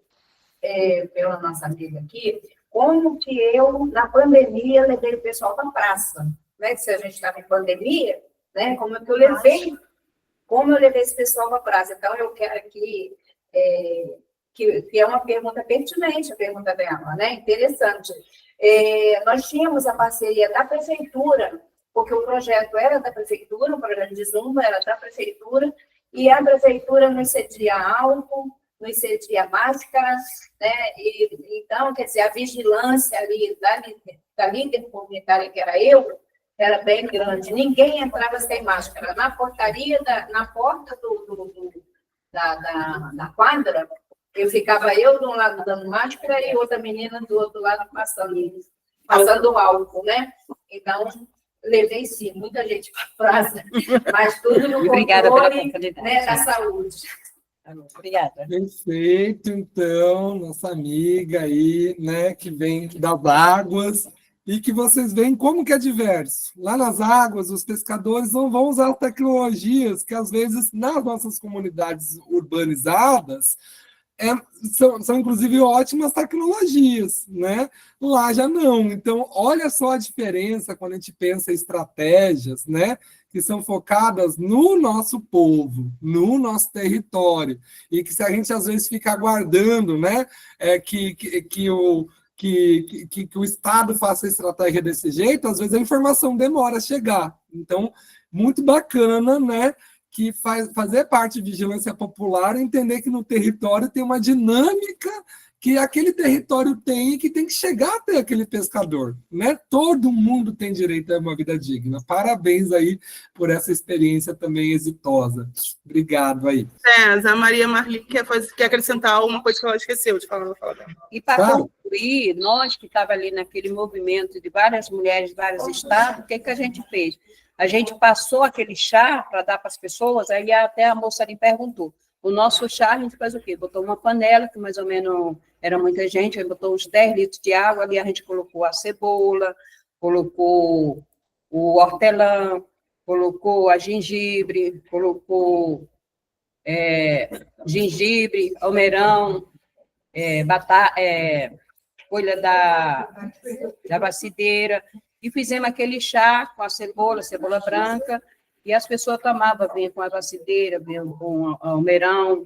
pela nossa amiga aqui, como que eu, na pandemia, levei o pessoal para a praça. Né? Se a gente estava em pandemia, né? Como eu levei esse pessoal para a praça. Então, eu quero aqui, que é uma pergunta pertinente, a pergunta dela, né? Interessante. Nós tínhamos a parceria da prefeitura, porque o projeto era da prefeitura, o projeto de Zumba era da prefeitura, e a prefeitura nos cedia álcool, nos cedia máscaras, né? E, então, quer dizer, a vigilância ali da líder comunitária, que era eu, era bem grande. Ninguém entrava sem máscara. Na portaria, na porta da quadra, ficava eu de um lado dando máscara e outra menina do outro lado passando álcool, né? Então, levei sim, muita gente para a praça, mas tudo no controle, né, da saúde. Obrigada. Perfeito, então, nossa amiga aí, né, que vem das águas, e que vocês veem como que é diverso. Lá nas águas, os pescadores não vão usar tecnologias que, às vezes, nas nossas comunidades urbanizadas, são inclusive ótimas tecnologias, né? Lá já não. Então, olha só a diferença quando a gente pensa em estratégias, né? Que são focadas no nosso povo, no nosso território, e que se a gente às vezes fica aguardando, né? Que o Estado faça a estratégia desse jeito, às vezes a informação demora a chegar. Então, muito bacana, né? Que fazer parte de vigilância popular, entender que no território tem uma dinâmica que aquele território tem e que tem que chegar até aquele pescador, né? Todo mundo tem direito a uma vida digna. Parabéns aí por essa experiência também exitosa. Obrigado aí. A Maria Marli quer acrescentar uma coisa que ela esqueceu de falar. E para concluir, nós que estávamos ali naquele movimento de várias mulheres de vários estados, o que a gente fez? A gente passou aquele chá para dar para as pessoas, aí até a moça ali perguntou. O nosso chá, a gente faz o quê? Botou uma panela, que mais ou menos era muita gente, aí botou uns 10 litros de água, ali a gente colocou a cebola, colocou o hortelã, colocou a gengibre, colocou gengibre, almeirão, folha da bacideira, e fizemos aquele chá com a cebola branca, e as pessoas tomavam, vinha com a bacideira, vinha com o almeirão,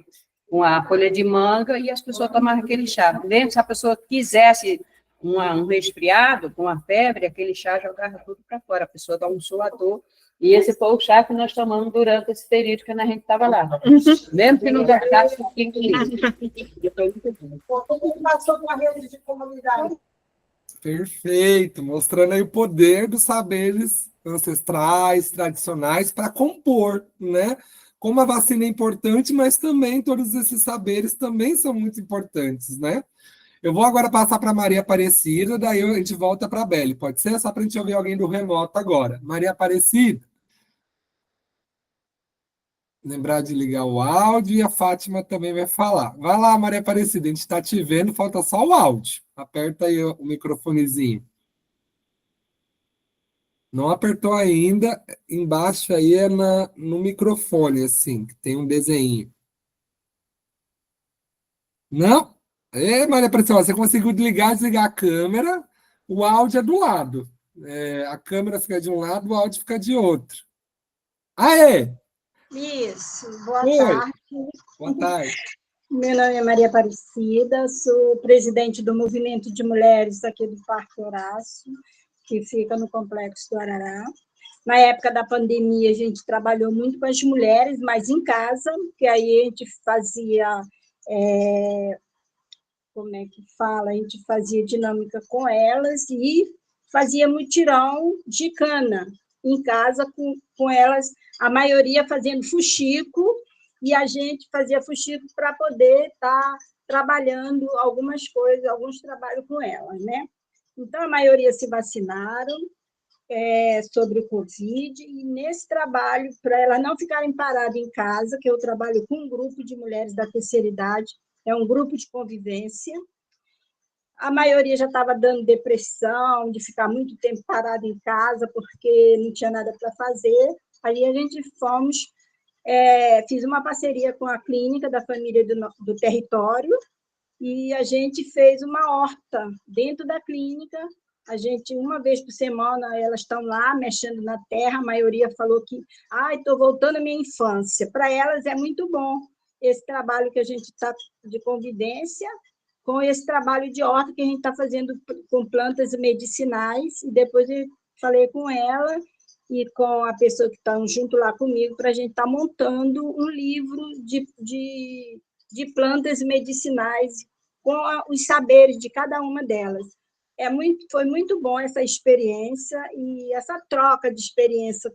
com a folha de manga, e as pessoas tomavam aquele chá. Mesmo se a pessoa quisesse um resfriado, com uma febre, aquele chá jogava tudo para fora, a pessoa dá um suador, e esse foi o chá que nós tomamos durante esse período que a gente estava lá. Mesmo que não gastasse um pouquinho de Passou com a rede de comunidade. Perfeito, mostrando aí o poder dos saberes ancestrais, tradicionais, para compor, né? Como a vacina é importante, mas também todos esses saberes também são muito importantes, né? Eu vou agora passar para Maria Aparecida, daí a gente volta para a Beli. Pode ser? Só para a gente ouvir alguém do remoto agora. Maria Aparecida. Lembrar de ligar o áudio e a Fátima também vai falar. Vai lá, Maria Aparecida, a gente está te vendo, falta só o áudio. Aperta aí o microfonezinho. Não apertou ainda, embaixo aí é no microfone, assim, que tem um desenho. Não? Maria Aparecida, você conseguiu ligar e desligar a câmera, o áudio é do lado. A câmera fica de um lado, o áudio fica de outro. Aê! Isso, boa tarde. Boa tarde. Meu nome é Maria Aparecida, sou presidente do Movimento de Mulheres aqui do Parque Horácio, que fica no Complexo do Arará. Na época da pandemia, a gente trabalhou muito com as mulheres, mas em casa, que aí a gente fazia, como é que fala? A gente fazia dinâmica com elas e fazia mutirão de cana em casa com elas, a maioria fazendo fuxico e a gente fazia fuxico para poder estar trabalhando algumas coisas, alguns trabalhos com elas, né? Então, a maioria se vacinaram sobre o Covid, e nesse trabalho, para elas não ficarem paradas em casa, que eu trabalho com um grupo de mulheres da terceira idade, é um grupo de convivência. A maioria já estava dando depressão, de ficar muito tempo parada em casa, porque não tinha nada para fazer. Aí a gente fiz uma parceria com a clínica da família do território, e a gente fez uma horta dentro da clínica. A gente, uma vez por semana, elas estão lá mexendo na terra, a maioria falou que estou voltando à minha infância. Para elas é muito bom esse trabalho que a gente está de convivência, com esse trabalho de horta que a gente está fazendo com plantas medicinais, e depois eu falei com ela e com a pessoa que está junto lá comigo, para a gente estar montando um livro de plantas medicinais, com os saberes de cada uma delas. Foi muito bom essa experiência, e essa troca de experiência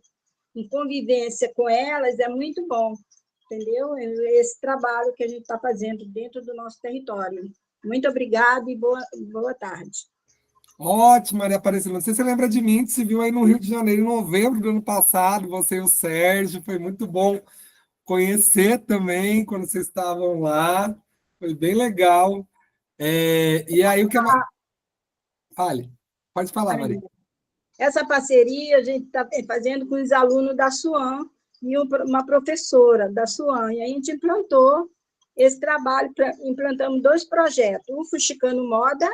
em convivência com elas é muito bom, entendeu? Esse trabalho que a gente está fazendo dentro do nosso território. Muito obrigada e boa tarde. Ótimo, Maria Aparecida. Não sei se você lembra de mim, que se viu aí no Rio de Janeiro, em novembro do ano passado, você e o Sérgio. Foi muito bom conhecer também, quando vocês estavam lá. Foi bem legal. E aí, o que... Fale. Pode falar, Maria. Essa parceria a gente está fazendo com os alunos da SUAM e uma professora da SUAM. E a gente implantou esse trabalho, implantamos 2 projetos. Um Fuxicando Moda,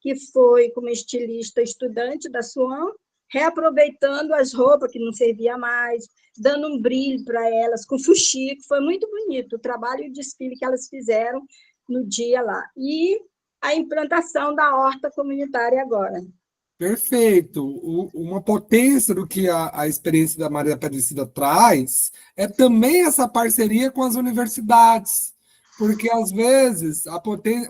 que foi como estilista estudante da SUAM, reaproveitando as roupas que não serviam mais, dando um brilho para elas com fuxico. Foi muito bonito o trabalho e o desfile que elas fizeram no dia lá. E a implantação da horta comunitária agora. Perfeito. Uma potência do que a experiência da Maria Aparecida traz é também essa parceria com as universidades, porque às vezes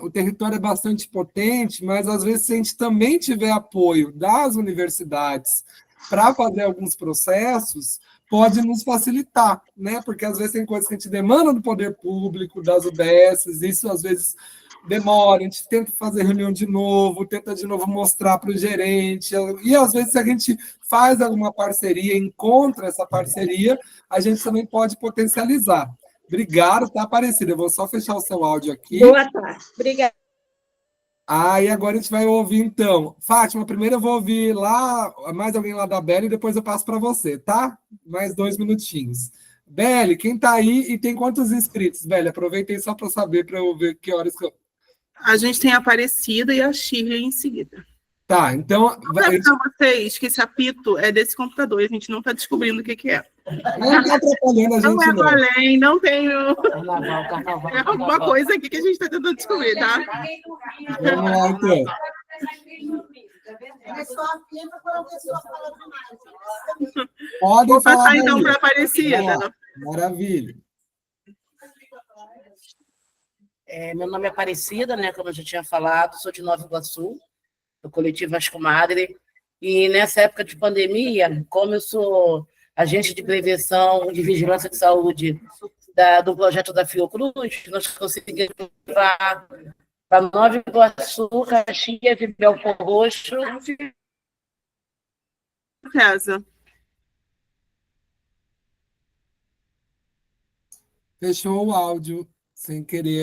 o território é bastante potente, mas às vezes se a gente também tiver apoio das universidades para fazer alguns processos, pode nos facilitar, né? Porque às vezes tem coisas que a gente demanda do poder público, das UBSs, isso às vezes demora, a gente tenta fazer reunião de novo, tenta de novo mostrar para o gerente, e às vezes se a gente faz alguma parceria, encontra essa parceria, a gente também pode potencializar. Obrigado, tá, Aparecida? Eu vou só fechar o seu áudio aqui. Boa tarde. Obrigada. E agora a gente vai ouvir, então. Fátima, primeiro eu vou ouvir lá, mais alguém lá da Beli, e depois eu passo para você, tá? Mais 2 minutinhos. Beli, quem está aí e tem quantos inscritos? Beli, aproveitei só para saber, para eu ver que horas que eu... A gente tem a Aparecida e a Shirley em seguida. Tá, então... Para vocês que esse apito é desse computador, a gente não está descobrindo o que é. Não está atrapalhando a gente, não. Não é além, não tenho... É alguma coisa aqui que a gente está tentando descobrir, tá? Vamos lá, então. Vou passar, então, para a Aparecida. Maravilha. Meu nome é Aparecida, né? Como eu já tinha falado, sou de Nova Iguaçu, do coletivo As Comadre, e nessa época de pandemia, como eu sou agente de prevenção de vigilância de saúde do projeto da Fiocruz, nós conseguimos levar para Nova Iguaçu, Caxias e Belford Roxo. César. Fechou o áudio sem querer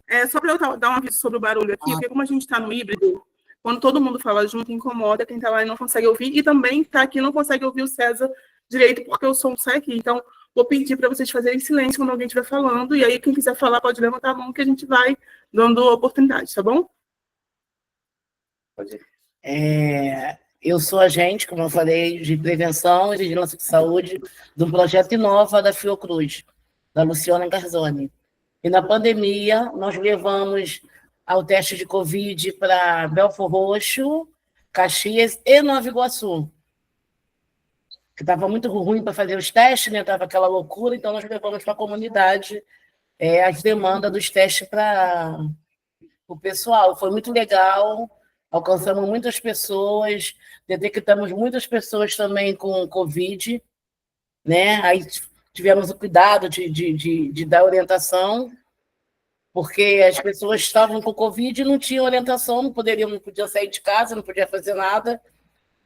aí. Só para eu dar um aviso sobre o barulho aqui, porque como a gente está no híbrido, quando todo mundo fala junto, incomoda, quem está lá e não consegue ouvir, e também está aqui não consegue ouvir o César direito, porque o som sai aqui. Então, vou pedir para vocês fazerem silêncio quando alguém estiver falando, e aí quem quiser falar pode levantar a mão, que a gente vai dando oportunidade, tá bom? Pode ir. Eu sou agente, como eu falei, de prevenção e vigilância de saúde do projeto Inova da Fiocruz, da Luciana Garzoni. E na pandemia, nós levamos ao teste de Covid para Belford Roxo, Caxias e Nova Iguaçu, que estava muito ruim para fazer os testes, né? Estava aquela loucura, então nós levamos para a comunidade as demandas dos testes para o pessoal. Foi muito legal, alcançamos muitas pessoas, detectamos muitas pessoas também com Covid, né? Aí tivemos o cuidado de dar orientação, porque as pessoas estavam com Covid e não tinham orientação, não podiam sair de casa, não podia fazer nada.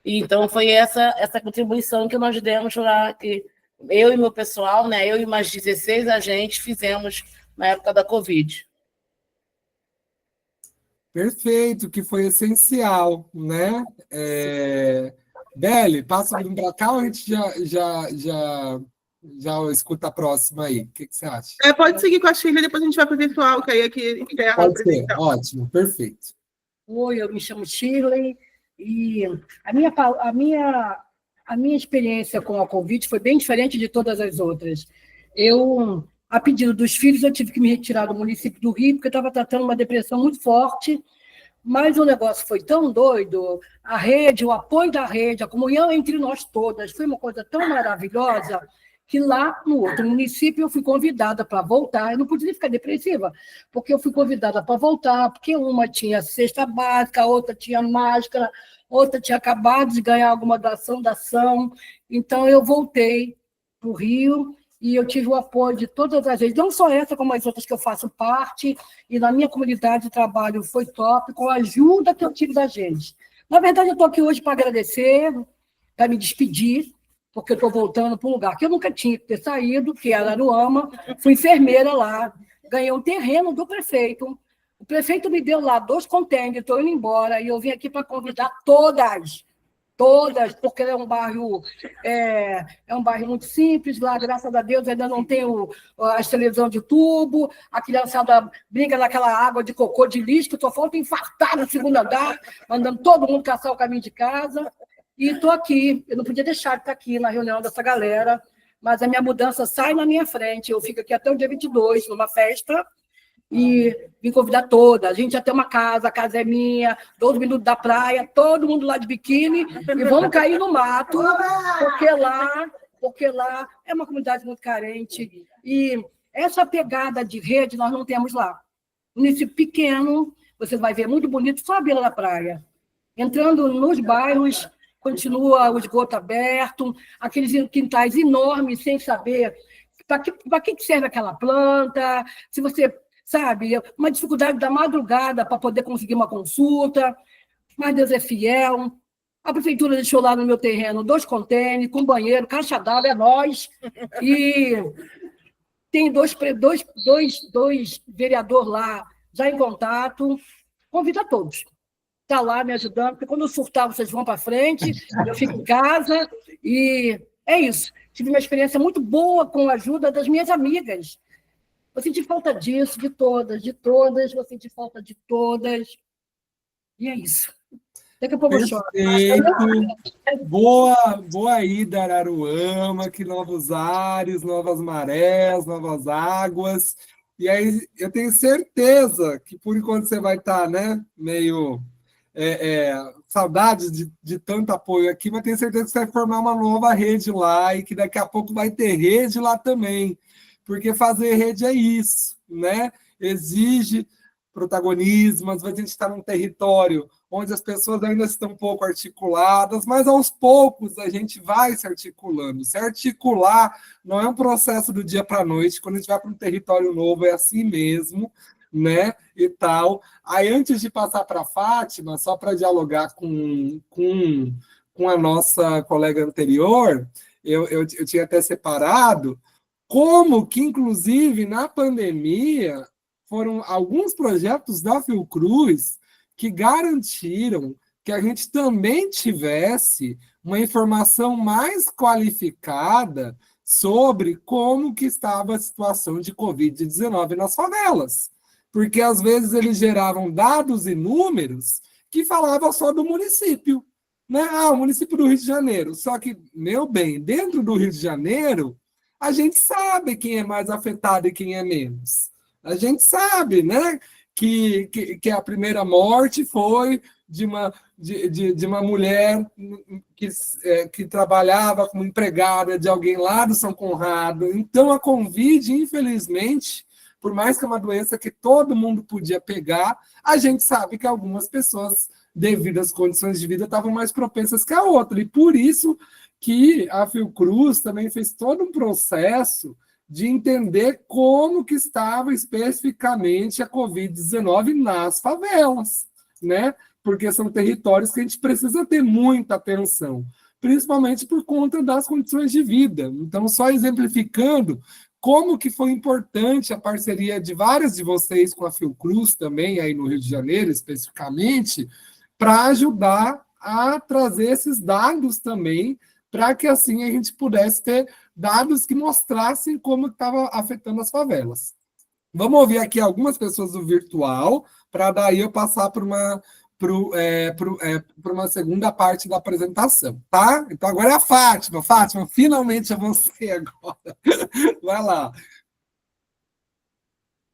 E então foi essa contribuição que nós demos lá, que eu e meu pessoal, né, eu e mais 16 agentes fizemos na época da Covid. Perfeito, que foi essencial, né? Beli, passa para cá ou a gente já escuta a próxima aí? O que você acha? Pode seguir com a Sheila, depois a gente vai para o virtual, que aí aqui encerra. Pode ser, ótimo, perfeito. Oi, eu me chamo Shirley, e a minha experiência com a Covid foi bem diferente de todas as outras. A pedido dos filhos, eu tive que me retirar do município do Rio, porque eu estava tratando uma depressão muito forte, mas o negócio foi tão doido, a rede, o apoio da rede, a comunhão entre nós todas, foi uma coisa tão maravilhosa, que lá no outro município eu fui convidada para voltar, eu não podia ficar depressiva, porque eu fui convidada para voltar, porque uma tinha cesta básica, a outra tinha máscara, outra tinha acabado de ganhar alguma doação da ação, então eu voltei para o Rio, e eu tive o apoio de todas as vezes, não só essa, como as outras que eu faço parte, e na minha comunidade de trabalho foi top, com a ajuda que eu tive da gente. Na verdade, eu estou aqui hoje para agradecer, para me despedir, porque eu estou voltando para um lugar que eu nunca tinha que ter saído, que é Araruama, fui enfermeira lá, ganhei um terreno do prefeito, o prefeito me deu lá 2 contêineres, estou indo embora, e eu vim aqui para convidar todas, porque é um bairro muito simples, lá, graças a Deus, ainda não tem as televisões de tubo, a criançada brinca naquela água de cocô de lixo, que só falta infartar no segundo andar, mandando todo mundo caçar o caminho de casa. E estou aqui, eu não podia deixar de estar aqui na reunião dessa galera, mas a minha mudança sai na minha frente, eu fico aqui até o dia 22, numa festa, e vim convidar toda. A gente já tem uma casa, a casa é minha, 12 minutos da praia, todo mundo lá de biquíni, e vamos cair no mato, porque lá é uma comunidade muito carente, e essa pegada de rede nós não temos lá. Município pequeno, você vai ver muito bonito, só a beira da praia. Entrando nos bairros, continua o esgoto aberto, aqueles quintais enormes, sem saber para que serve aquela planta, se você sabe, uma dificuldade da madrugada para poder conseguir uma consulta, mas Deus é fiel. A prefeitura deixou lá no meu terreno 2 contêineres, com banheiro, caixa d'água, é nós, e tem dois vereadores lá já em contato, convido a todos. Está lá me ajudando, porque quando eu surtar, vocês vão para frente, eu fico em casa, e é isso. Tive uma experiência muito boa com a ajuda das minhas amigas. Eu senti falta disso, de todas, vou sentir falta de todas. E é isso. Daqui a pouco eu choro. Boa ida, Araruama, que novos ares, novas marés, novas águas. E aí eu tenho certeza que por enquanto você vai estar, né, meio saudades de tanto apoio aqui, mas tenho certeza que você vai formar uma nova rede lá e que daqui a pouco vai ter rede lá também. Porque fazer rede é isso, né? Exige protagonismo, às vezes a gente está num território onde as pessoas ainda estão um pouco articuladas, mas aos poucos a gente vai se articulando. Se articular não é um processo do dia para a noite, quando a gente vai para um território novo é assim mesmo, né? E tal. Aí, antes de passar para a Fátima, só para dialogar com a nossa colega anterior, eu tinha até separado como que, inclusive, na pandemia, foram alguns projetos da Fiocruz que garantiram que a gente também tivesse uma informação mais qualificada sobre como que estava a situação de Covid-19 nas favelas. Porque, às vezes, eles geravam dados e números que falavam só do município. Né? O município do Rio de Janeiro. Só que, meu bem, dentro do Rio de Janeiro, a gente sabe quem é mais afetado e quem é menos. A gente sabe, né, que a primeira morte foi de uma mulher que trabalhava como empregada de alguém lá do São Conrado. Então, a Covid, infelizmente, por mais que é uma doença que todo mundo podia pegar, a gente sabe que algumas pessoas, devido às condições de vida, estavam mais propensas que a outra. E por isso que a Fiocruz também fez todo um processo de entender como que estava especificamente a Covid-19 nas favelas, né? Porque são territórios que a gente precisa ter muita atenção, principalmente por conta das condições de vida. Então, só exemplificando como que foi importante a parceria de várias de vocês com a Fiocruz também, aí no Rio de Janeiro, especificamente, para ajudar a trazer esses dados também, para que assim a gente pudesse ter dados que mostrassem como estava afetando as favelas. Vamos ouvir aqui algumas pessoas do virtual, para daí eu passar para uma segunda parte da apresentação, tá? Então agora é a Fátima. Fátima, finalmente é você agora. Vai lá.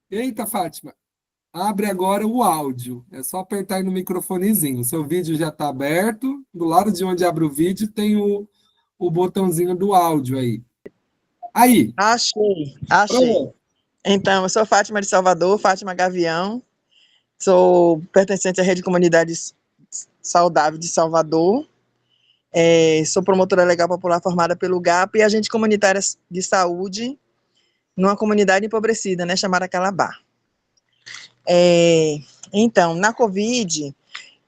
Eita, Fátima. Abre agora o áudio. É só apertar aí no microfonezinho. Seu vídeo já está aberto. Do lado de onde abre o vídeo tem o botãozinho do áudio aí. Aí. Achei. Pronto. Então, eu sou Fátima de Salvador, Fátima Gavião. Sou pertencente à Rede Comunidades Saudável de Salvador. Sou promotora legal popular formada pelo GAP e agente comunitária de saúde numa comunidade empobrecida, né, chamada Calabá. Então, na Covid,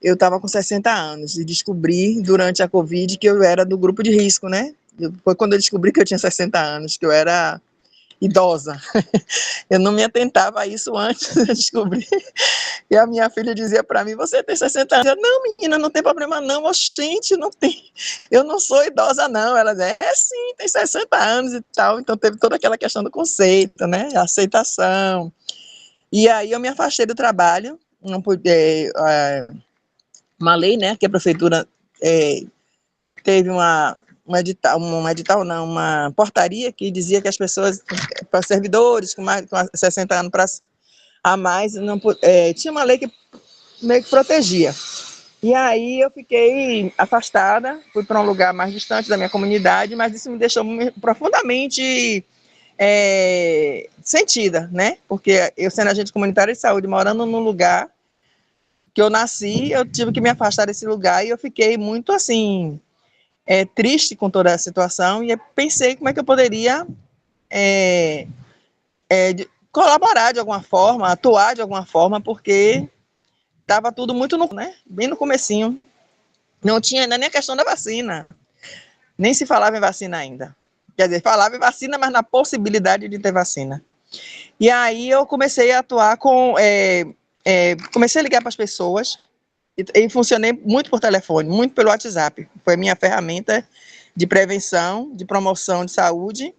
eu estava com 60 anos e descobri durante a Covid que eu era do grupo de risco, né? Foi quando eu descobri que eu tinha 60 anos, que eu era idosa. Eu não me atentava a isso antes de descobrir. E a minha filha dizia para mim, você tem 60 anos? Eu, não, menina, não tem problema não. Oxente, não tem. Eu não sou idosa, não. Ela dizia, sim, tem 60 anos e tal. Então teve toda aquela questão do conceito, né? A aceitação. E aí eu me afastei do trabalho, não pude, uma lei, né, que a prefeitura teve uma portaria que dizia que as pessoas, para servidores com 60 anos a mais, não, tinha uma lei que meio que protegia. E aí eu fiquei afastada, fui para um lugar mais distante da minha comunidade, mas isso me deixou profundamente sentida, né? Porque eu, sendo agente comunitário de saúde, morando num lugar que eu nasci, eu tive que me afastar desse lugar e eu fiquei muito, assim, triste com toda a situação e pensei como é que eu poderia colaborar de alguma forma, atuar de alguma forma, porque estava tudo muito bem no comecinho. Não tinha ainda nem a questão da vacina, nem se falava em vacina ainda. Quer dizer, falava em vacina, mas na possibilidade de ter vacina. E aí eu comecei a atuar comecei a ligar para as pessoas e funcionei muito por telefone, muito pelo WhatsApp. Foi a minha ferramenta de prevenção, de promoção de saúde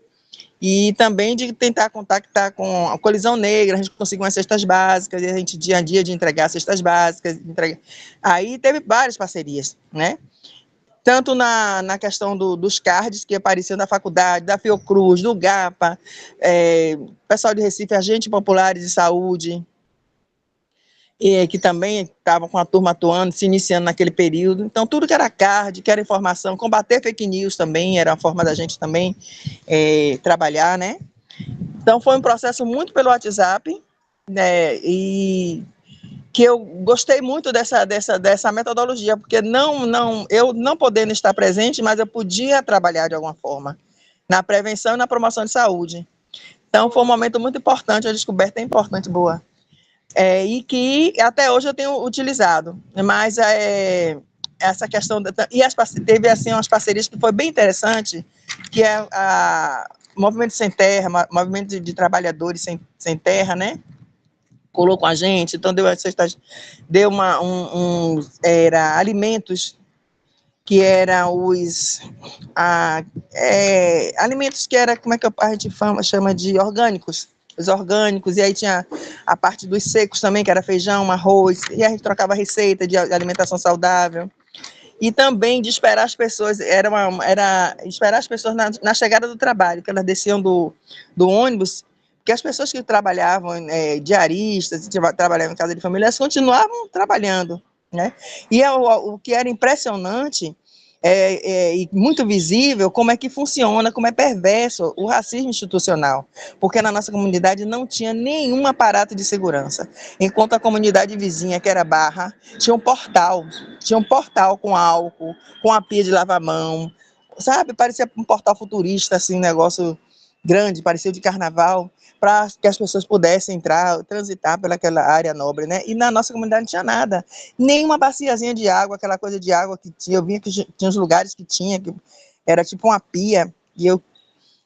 e também de tentar contactar com a Colisão Negra. A gente conseguiu umas cestas básicas, e a gente dia a dia de entregar cestas básicas. Aí teve várias parcerias, né? Tanto na questão dos cards que apareciam da faculdade, da Fiocruz, do GAPA, pessoal de Recife, agentes populares de saúde, que também estavam com a turma atuando, se iniciando naquele período. Então, tudo que era card, que era informação, combater fake news também, era uma forma da gente também trabalhar, né? Então, foi um processo muito pelo WhatsApp, né, e que eu gostei muito dessa metodologia, porque eu não podendo estar presente, mas eu podia trabalhar de alguma forma, na prevenção e na promoção de saúde. Então, foi um momento muito importante, uma descoberta importante, boa. E que até hoje eu tenho utilizado, mas essa questão, teve assim umas parcerias que foi bem interessante, que é o Movimento Sem Terra, Movimento de Trabalhadores Sem Terra, né? Colou com a gente, então deu era alimentos que eram alimentos que era, como é que a gente chama de orgânicos, os orgânicos, e aí tinha a parte dos secos também, que era feijão, arroz, e a gente trocava receita de alimentação saudável, e também de esperar as pessoas, era esperar as pessoas na chegada do trabalho, que elas desciam do ônibus, porque as pessoas que trabalhavam, diaristas, trabalhavam em casa de família, elas continuavam trabalhando, né? E o que era impressionante e muito visível, como é que funciona, como é perverso o racismo institucional, porque na nossa comunidade não tinha nenhum aparato de segurança, enquanto a comunidade vizinha, que era Barra, tinha um portal com álcool, com a pia de lavar-mão, sabe, parecia um portal futurista, assim, um negócio grande, parecia de carnaval, para que as pessoas pudessem entrar, transitar pelaquela área nobre, né? E na nossa comunidade não tinha nada, nem uma baciazinha de água, aquela coisa de água que tinha, eu vinha que tinha uns lugares que tinha, que era tipo uma pia, e eu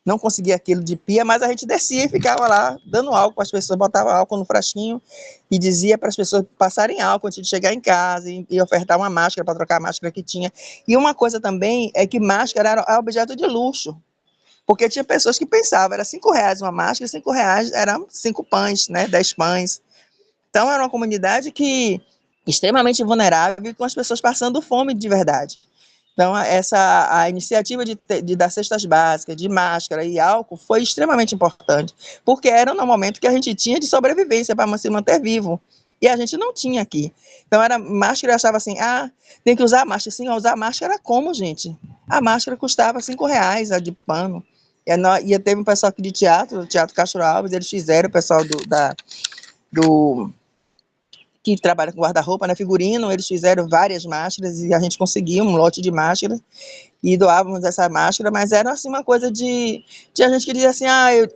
não conseguia aquilo de pia, mas a gente descia e ficava lá dando álcool, as pessoas botavam álcool no frasquinho e dizia para as pessoas passarem álcool antes de chegar em casa e ofertar uma máscara para trocar a máscara que tinha. E uma coisa também é que máscara era objeto de luxo, porque tinha pessoas que pensavam, era R$ 5 uma máscara, R$ 5 eram 5 pães, né, 10 pães. Então era uma comunidade que extremamente vulnerável, com as pessoas passando fome de verdade. Então, a iniciativa de dar cestas básicas, de máscara e álcool foi extremamente importante, porque era no momento que a gente tinha de sobrevivência para se manter vivo, e a gente não tinha aqui. Então, era máscara, eu achava assim, tem que usar máscara. Sim, usar máscara como, gente? A máscara custava R$ 5, a de pano. E teve um pessoal aqui de teatro, o Teatro Castro Alves, eles fizeram, o pessoal que trabalha com guarda-roupa, né, figurino, eles fizeram várias máscaras e a gente conseguiu um lote de máscaras e doávamos essa máscara, mas era assim uma coisa de a gente que dizia assim,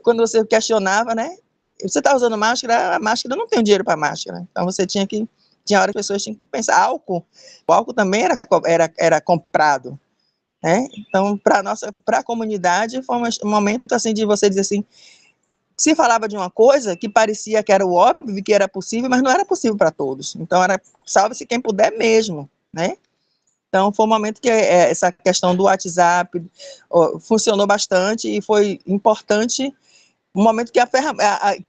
quando você questionava, né, você está usando máscara, a máscara não tem dinheiro para máscara, então você tinha hora que as pessoas tinham que pensar, o álcool também era comprado, né, então para a comunidade foi um momento assim de você dizer assim, se falava de uma coisa que parecia que era o óbvio, que era possível, mas não era possível para todos. Então, era salve-se quem puder mesmo, né? Então, foi um momento que essa questão do WhatsApp funcionou bastante e foi importante, um momento que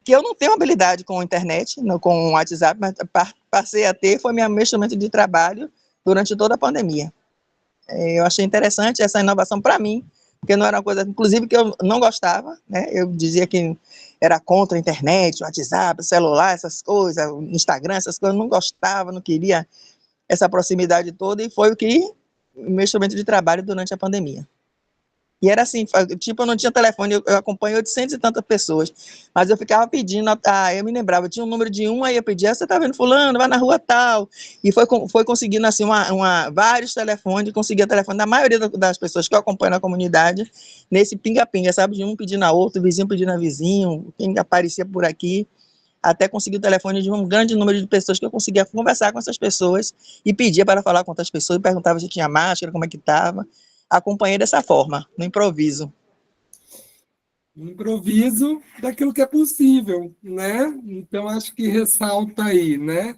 que eu não tenho habilidade com a internet, com o WhatsApp, mas passei a ter, foi meu instrumento de trabalho durante toda a pandemia. Eu achei interessante essa inovação para mim, porque não era uma coisa, inclusive, que eu não gostava, né? Eu dizia que era contra a internet, o WhatsApp, o celular, essas coisas, o Instagram, essas coisas, eu não gostava, não queria essa proximidade toda, e foi o meu instrumento de trabalho durante a pandemia. E era assim, tipo, eu não tinha telefone, eu acompanho 800 e tantas pessoas, mas eu ficava pedindo, eu me lembrava, eu tinha um número de aí eu pedia, você tá vendo fulano, vai na rua tal, e foi conseguindo, assim, vários telefones, conseguia telefone da maioria das pessoas que eu acompanho na comunidade, nesse pinga-pinga, sabe, de um pedindo a outro, vizinho pedindo a vizinho, quem aparecia por aqui, até conseguir o telefone de um grande número de pessoas que eu conseguia conversar com essas pessoas, e pedia para falar com outras pessoas, e perguntava se tinha máscara, como é que estava. Acompanhei dessa forma, no improviso. Improviso daquilo que é possível, né? Então, acho que ressalta aí, né?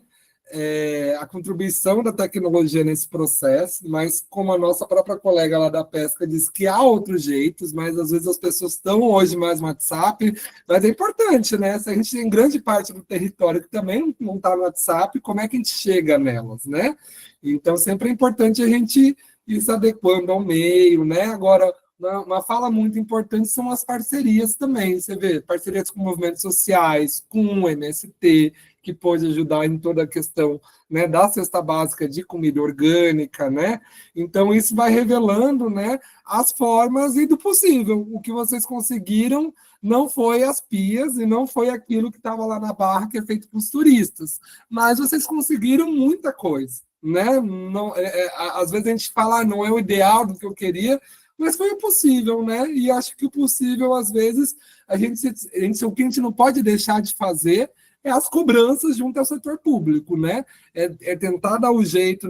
A contribuição da tecnologia nesse processo, mas como a nossa própria colega lá da pesca diz que há outros jeitos, mas às vezes as pessoas estão hoje mais no WhatsApp, mas é importante, né? Se a gente tem grande parte do território que também não está no WhatsApp, como é que a gente chega nelas, né? Então, sempre é importante a gente ir se adequando ao meio, né? Agora, uma fala muito importante são as parcerias também, você vê, parcerias com movimentos sociais, com o MST, que pode ajudar em toda a questão, né, da cesta básica de comida orgânica, né? Então, isso vai revelando, né, as formas e do possível. O que vocês conseguiram não foi as pias e não foi aquilo que estava lá na barra que é feito para os turistas, mas vocês conseguiram muita coisa, né? Não, às vezes a gente fala, não é o ideal do que eu queria, mas foi o possível, né? E acho que o possível, às vezes, o que a gente não pode deixar de fazer é as cobranças junto ao setor público, né? É tentar dar o jeito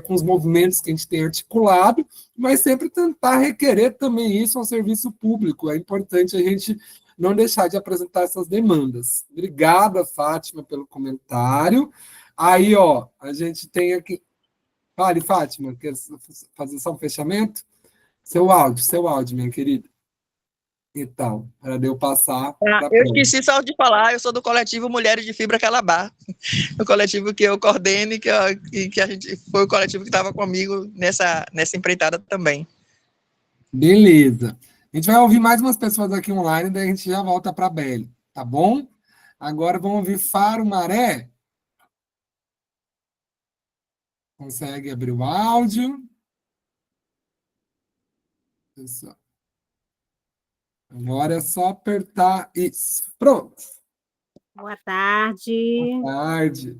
com os movimentos que a gente tem articulado, mas sempre tentar requerer também isso ao serviço público. É importante a gente não deixar de apresentar essas demandas. Obrigada, Fátima, pelo comentário. Aí, ó, a gente tem aqui... Fale, Fátima, quer fazer só um fechamento? Seu áudio, minha querida. Então, para eu passar... Eu esqueci só de falar, eu sou do coletivo Mulheres de Fibra Calabar, o coletivo que eu coordeno e que a gente foi o coletivo que estava comigo nessa empreitada também. Beleza. A gente vai ouvir mais umas pessoas aqui online, daí a gente já volta para a Beli, tá bom? Agora vamos ouvir Faro Maré. Consegue abrir o áudio? Pessoal. Agora é só apertar isso. Pronto. Boa tarde. Boa tarde.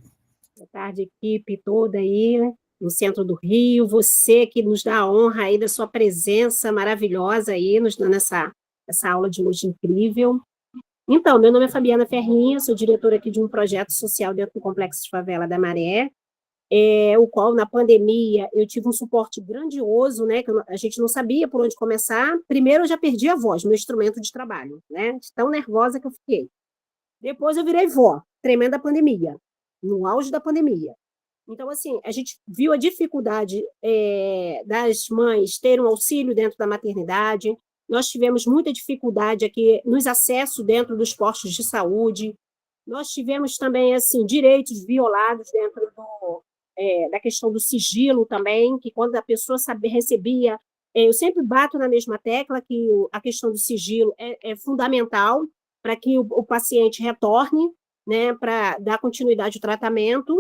Boa tarde, equipe toda aí. no centro do Rio, você que nos dá a honra aí da sua presença maravilhosa aí, nos dando essa aula de hoje incrível. Então, meu nome é Fabiana Ferrinha, sou diretora aqui de um projeto social dentro do Complexo de Favela da Maré, o qual, na pandemia, eu tive um suporte grandioso, né, que a gente não sabia por onde começar. Primeiro, eu já perdi a voz, meu instrumento de trabalho, né, de tão nervosa que eu fiquei. Depois, eu virei vó, tremenda pandemia, no auge da pandemia. Então, assim, a gente viu a dificuldade das mães terem um auxílio dentro da maternidade. Nós tivemos muita dificuldade aqui nos acessos dentro dos postos de saúde. Nós tivemos também, assim, direitos violados dentro da questão do sigilo também, que quando a pessoa recebia... eu sempre bato na mesma tecla que a questão do sigilo é fundamental para que o paciente retorne, né, para dar continuidade ao tratamento.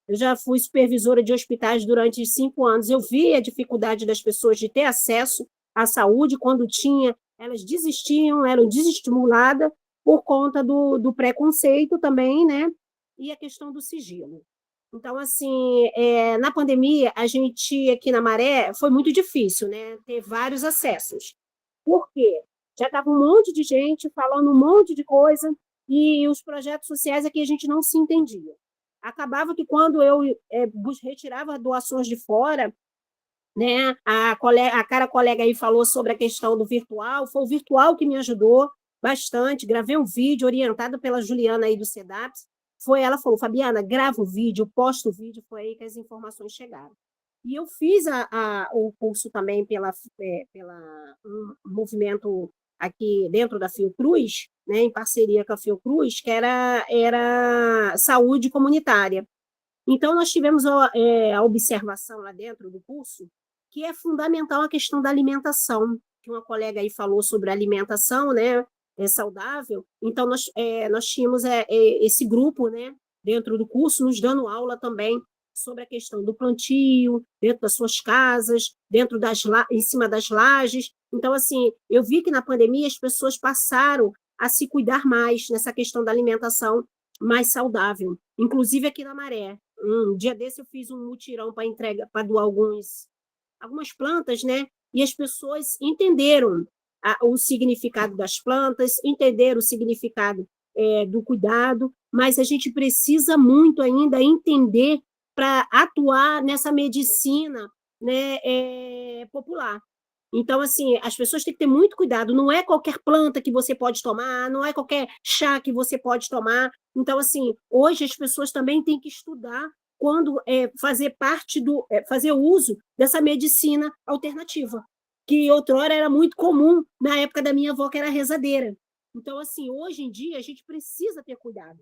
Eu já fui supervisora de hospitais durante 5 anos. Eu vi a dificuldade das pessoas de ter acesso à saúde. Quando tinha, elas desistiam, eram desestimuladas por conta do preconceito também, né? E a questão do sigilo. Então, assim, na pandemia, a gente aqui na Maré foi muito difícil, né? Ter vários acessos. Por quê? Já estava um monte de gente falando um monte de coisa e os projetos sociais aqui a gente não se entendia. Acabava que quando eu retirava doações de fora, né, a cara colega aí falou sobre a questão do virtual, foi o virtual que me ajudou bastante, gravei um vídeo orientado pela Juliana aí do CEDAPS, ela falou, Fabiana, grava o vídeo, posta o vídeo, foi aí que as informações chegaram. E eu fiz o curso também pela um movimento aqui dentro da Fiocruz, né, em parceria com a Fiocruz, que era saúde comunitária. Então, nós tivemos a observação lá dentro do curso, que é fundamental a questão da alimentação, que uma colega aí falou sobre alimentação, né, saudável. Então, nós tínhamos esse grupo, né, dentro do curso, nos dando aula também sobre a questão do plantio, dentro das suas casas, em cima das lajes. Então, assim, eu vi que na pandemia as pessoas passaram a se cuidar mais nessa questão da alimentação mais saudável, inclusive aqui na Maré. Um dia desse eu fiz um mutirão para doar algumas plantas, né? E as pessoas entenderam o significado das plantas, entenderam o significado do cuidado, mas a gente precisa muito ainda entender para atuar nessa medicina, né, popular. Então, assim, as pessoas têm que ter muito cuidado, não é qualquer planta que você pode tomar, não é qualquer chá que você pode tomar. Então, assim, hoje as pessoas também têm que estudar quando fazer uso dessa medicina alternativa, que outrora era muito comum, na época da minha avó, que era rezadeira. Então, assim, hoje em dia, a gente precisa ter cuidado,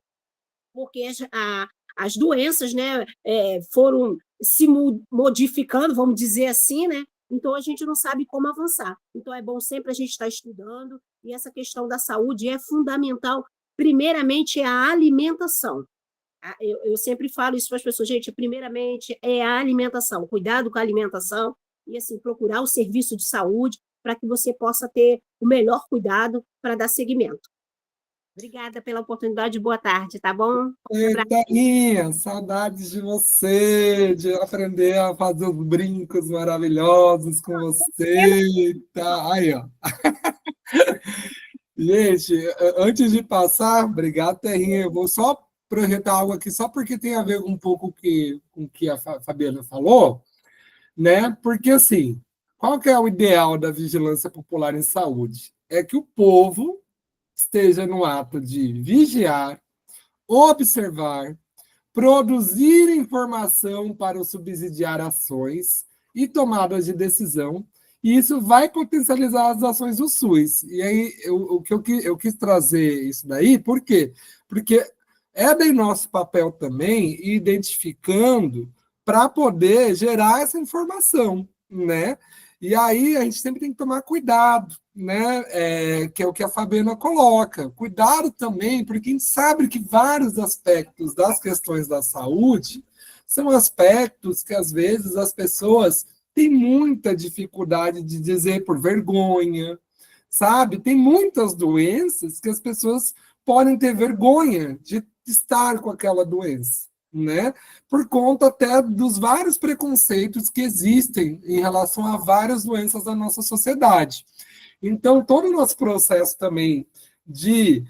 porque as doenças, né, foram se modificando, vamos dizer assim, né? Então, a gente não sabe como avançar. Então, é bom sempre a gente estar estudando, e essa questão da saúde é fundamental. Primeiramente, é a alimentação. Eu sempre falo isso para as pessoas, gente, primeiramente é a alimentação, cuidado com a alimentação, e assim, procurar o serviço de saúde para que você possa ter o melhor cuidado para dar seguimento. Obrigada pela oportunidade, boa tarde, tá bom? Terrinha, saudades de você, de aprender a fazer os brincos maravilhosos com você. Tá? Aí, ó. Gente, antes de passar, obrigado, Terrinha, eu vou só projetar algo aqui, só porque tem a ver um pouco com o que a Fabiana falou, né? Porque, assim, qual que é o ideal da vigilância popular em saúde? É que o povo esteja no ato de vigiar, observar, produzir informação para subsidiar ações e tomadas de decisão, e isso vai potencializar as ações do SUS. E aí, o que eu quis trazer isso daí, por quê? Porque é bem nosso papel também ir identificando para poder gerar essa informação, né? E aí a gente sempre tem que tomar cuidado, né? Que é o que a Fabiana coloca. Cuidado também, porque a gente sabe que vários aspectos das questões da saúde são aspectos que, às vezes, as pessoas têm muita dificuldade de dizer por vergonha, sabe? Tem muitas doenças que as pessoas podem ter vergonha de estar com aquela doença, né? Por conta até dos vários preconceitos que existem em relação a várias doenças da nossa sociedade. Então, todo o nosso processo também de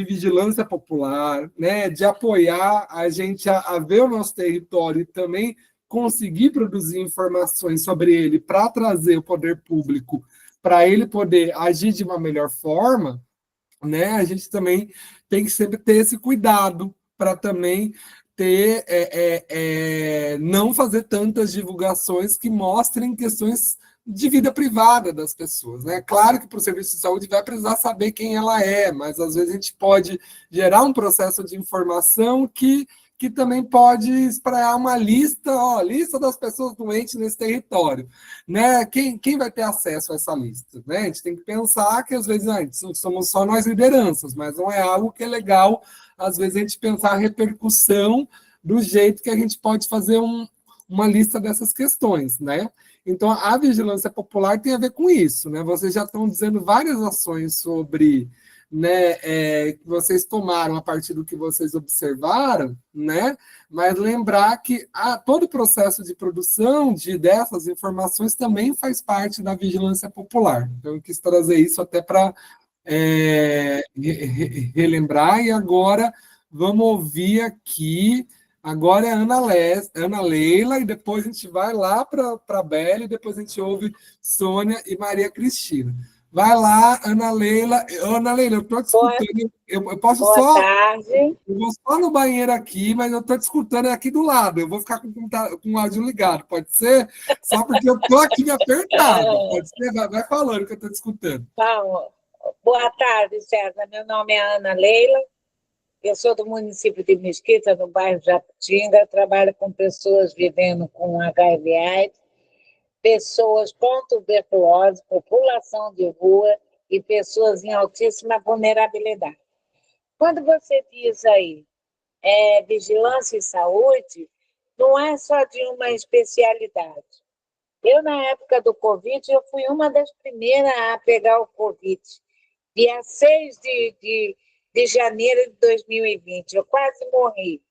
vigilância popular, né, de apoiar a gente a ver o nosso território e também conseguir produzir informações sobre ele para trazer o poder público para ele poder agir de uma melhor forma, né, a gente também tem que sempre ter esse cuidado para também ter não fazer tantas divulgações que mostrem questões de vida privada das pessoas, né? Claro que para o serviço de saúde vai precisar saber quem ela é, mas às vezes a gente pode gerar um processo de informação que também pode espraiar uma lista das pessoas doentes nesse território, né? Quem vai ter acesso a essa lista, né? A gente tem que pensar que às vezes não somos só nós lideranças, mas não é algo que é legal, às vezes a gente pensar a repercussão do jeito que a gente pode fazer uma lista dessas questões, né? Então, a vigilância popular tem a ver com isso, né? Vocês já estão dizendo várias ações sobre, né, que vocês tomaram a partir do que vocês observaram, né? Mas lembrar que todo o processo de produção dessas informações também faz parte da vigilância popular. Então, eu quis trazer isso até para relembrar, e agora vamos ouvir aqui. Agora é Ana Leila, e depois a gente vai lá para a Bela, e depois a gente ouve Sônia e Maria Cristina. Vai lá, Ana Leila. Ana Leila, eu estou te escutando. Eu posso Boa só. tarde. Eu vou só no banheiro aqui, mas eu estou te escutando aqui do lado. Eu vou ficar com o áudio ligado, pode ser? Só porque eu estou aqui me apertado. Pode ser? Vai falando que eu estou te escutando. Boa tarde, César. Meu nome é Ana Leila. Eu sou do município de Mesquita, no bairro Japutinga. Trabalho com pessoas vivendo com HIV/AIDS, pessoas com tuberculose, população de rua e pessoas em altíssima vulnerabilidade. Quando você diz aí vigilância e saúde, não é só de uma especialidade. Eu, na época do Covid, eu fui uma das primeiras a pegar o Covid. Dia 6 de janeiro de 2020. Eu quase morri.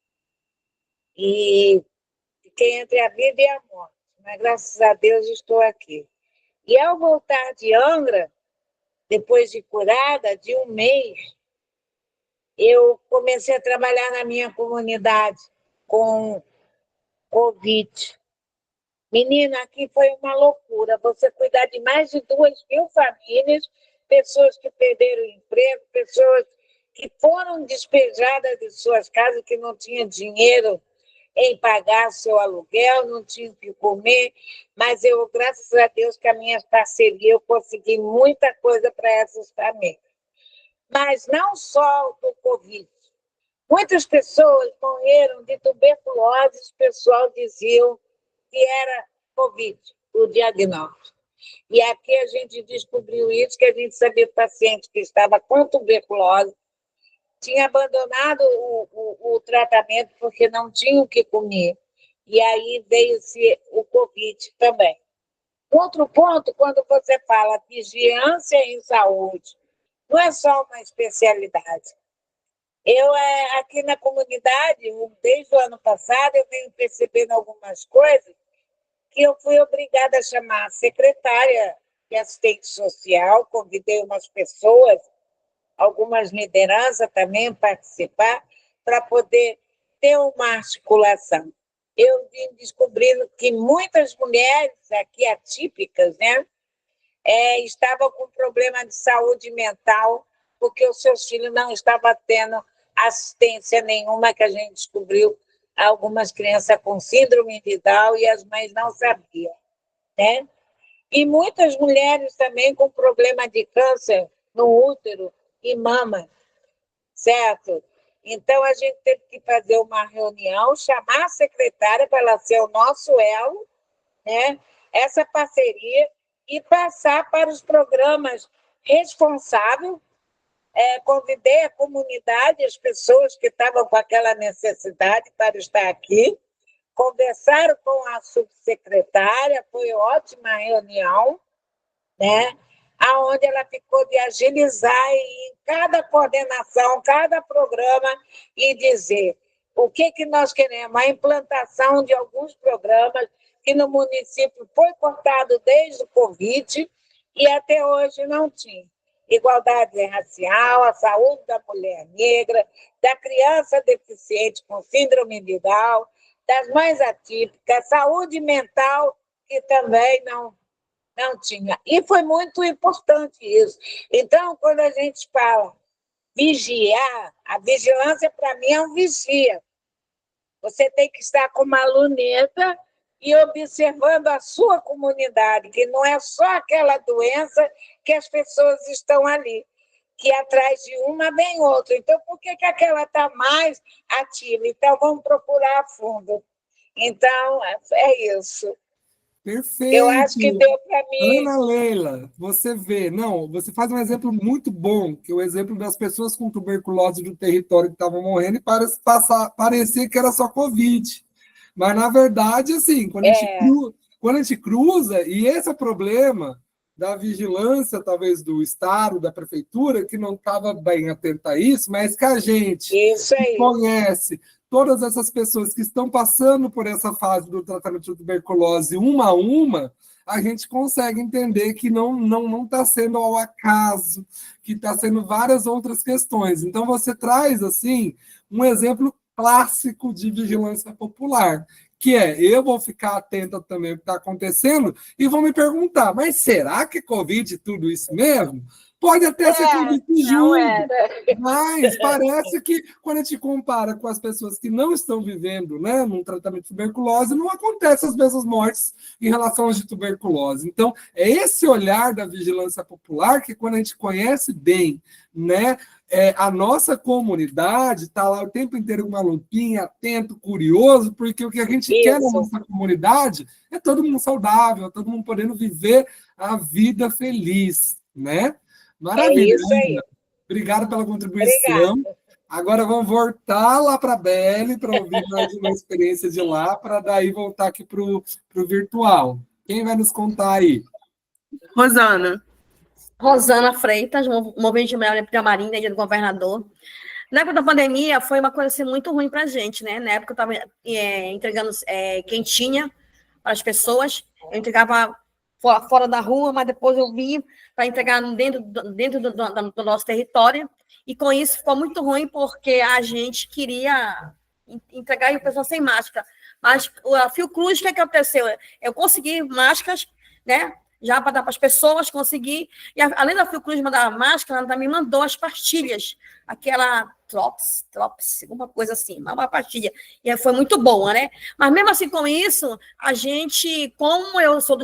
E fiquei entre a vida e a morte. Mas, graças a Deus, estou aqui. E, ao voltar de Angra, depois de curada, de um mês, eu comecei a trabalhar na minha comunidade com Covid. Menina, aqui foi uma loucura. Você cuidar de mais de 2.000 famílias, pessoas que perderam o emprego, pessoas que foram despejadas de suas casas, que não tinham dinheiro em pagar seu aluguel, não tinham o que comer, mas eu, graças a Deus, que a minha parceria, eu consegui muita coisa para essas famílias. Mas não só do Covid. Muitas pessoas morreram de tuberculose, o pessoal dizia que era Covid, o diagnóstico. E aqui a gente descobriu isso, que a gente sabia que o paciente que estava com tuberculose tinha abandonado o tratamento porque não tinha o que comer. E aí veio-se o Covid também. Outro ponto, quando você fala vigilância em saúde, não é só uma especialidade. Eu, aqui na comunidade, desde o ano passado, eu venho percebendo algumas coisas que eu fui obrigada a chamar a secretária de assistente social, convidei umas pessoas, algumas lideranças também participar, para poder ter uma articulação. Eu vim descobrindo que muitas mulheres aqui atípicas, né, estavam com problema de saúde mental, porque os seus filhos não estavam tendo assistência nenhuma, que a gente descobriu algumas crianças com síndrome de Down e as mães não sabiam, né? E muitas mulheres também com problema de câncer no útero e mama, certo? Então, a gente teve que fazer uma reunião, chamar a secretária para ela ser o nosso elo, né? Essa parceria, e passar para os programas responsáveis. Convidei a comunidade, as pessoas que estavam com aquela necessidade para estar aqui, conversaram com a subsecretária, foi ótima reunião, né? Onde ela ficou de agilizar em cada coordenação, cada programa, e dizer O que nós queremos? A implantação de alguns programas que no município foi cortado desde o Covid e até hoje não tinha. Igualdade racial, a saúde da mulher negra, da criança deficiente com síndrome de Down, das mães atípicas, saúde mental, que também não tinha. E foi muito importante isso. Então, quando a gente fala vigiar, a vigilância, para mim, é um vigia. Você tem que estar com uma luneta e observando a sua comunidade, que não é só aquela doença que as pessoas estão ali, que atrás de uma vem outra. Então, por que aquela está mais ativa? Então, vamos procurar a fundo. Então, é isso. Perfeito. Eu acho que deu para mim. Ana Leila, você vê, não, você faz um exemplo muito bom, que é o exemplo das pessoas com tuberculose do território que estavam morrendo e parecia que era só Covid. Mas, na verdade, assim, quando a gente cruza, e esse é o problema da vigilância, talvez, do Estado, da Prefeitura, que não estava bem atenta a isso, mas que a gente que conhece todas essas pessoas que estão passando por essa fase do tratamento de tuberculose uma a uma, a gente consegue entender que não está sendo ao acaso, que está sendo várias outras questões. Então, você traz, assim, um exemplo clássico de vigilância popular, que é, eu vou ficar atenta também ao que está acontecendo e vou me perguntar, mas será que é Covid tudo isso mesmo? Pode até ser Covid junto, mas parece que quando a gente compara com as pessoas que não estão vivendo, né, num tratamento de tuberculose, não acontecem as mesmas mortes em relação às de tuberculose. Então, é esse olhar da vigilância popular que, quando a gente conhece bem, né, a nossa comunidade está lá o tempo inteiro com uma lupinha, atento, curioso, porque o que a gente quer na nossa comunidade é todo mundo saudável, todo mundo podendo viver a vida feliz, né? Maravilha. Isso aí. Obrigado pela contribuição. Obrigada. Agora vamos voltar lá para a Beli para ouvir mais uma experiência de lá, para daí voltar aqui para o virtual. Quem vai nos contar aí? Rosana Freitas, Movimento de Mulher da Marinha, Dia do Governador. Na época da pandemia, foi uma coisa assim, muito ruim para a gente, né? Na época eu estava entregando quentinha para as pessoas, eu entregava fora da rua, mas depois eu vim para entregar dentro do nosso território, e com isso ficou muito ruim, porque a gente queria entregar e o pessoal sem máscara. Mas a Fiocruz, o que aconteceu? Eu consegui máscaras, né? Já para dar para as pessoas, consegui. E além da Fiocruz mandar a máscara, ela também mandou as pastilhas, aquela Trops, alguma coisa assim, uma pastilha. E foi muito boa, né? Mas mesmo assim, com isso, a gente, como eu sou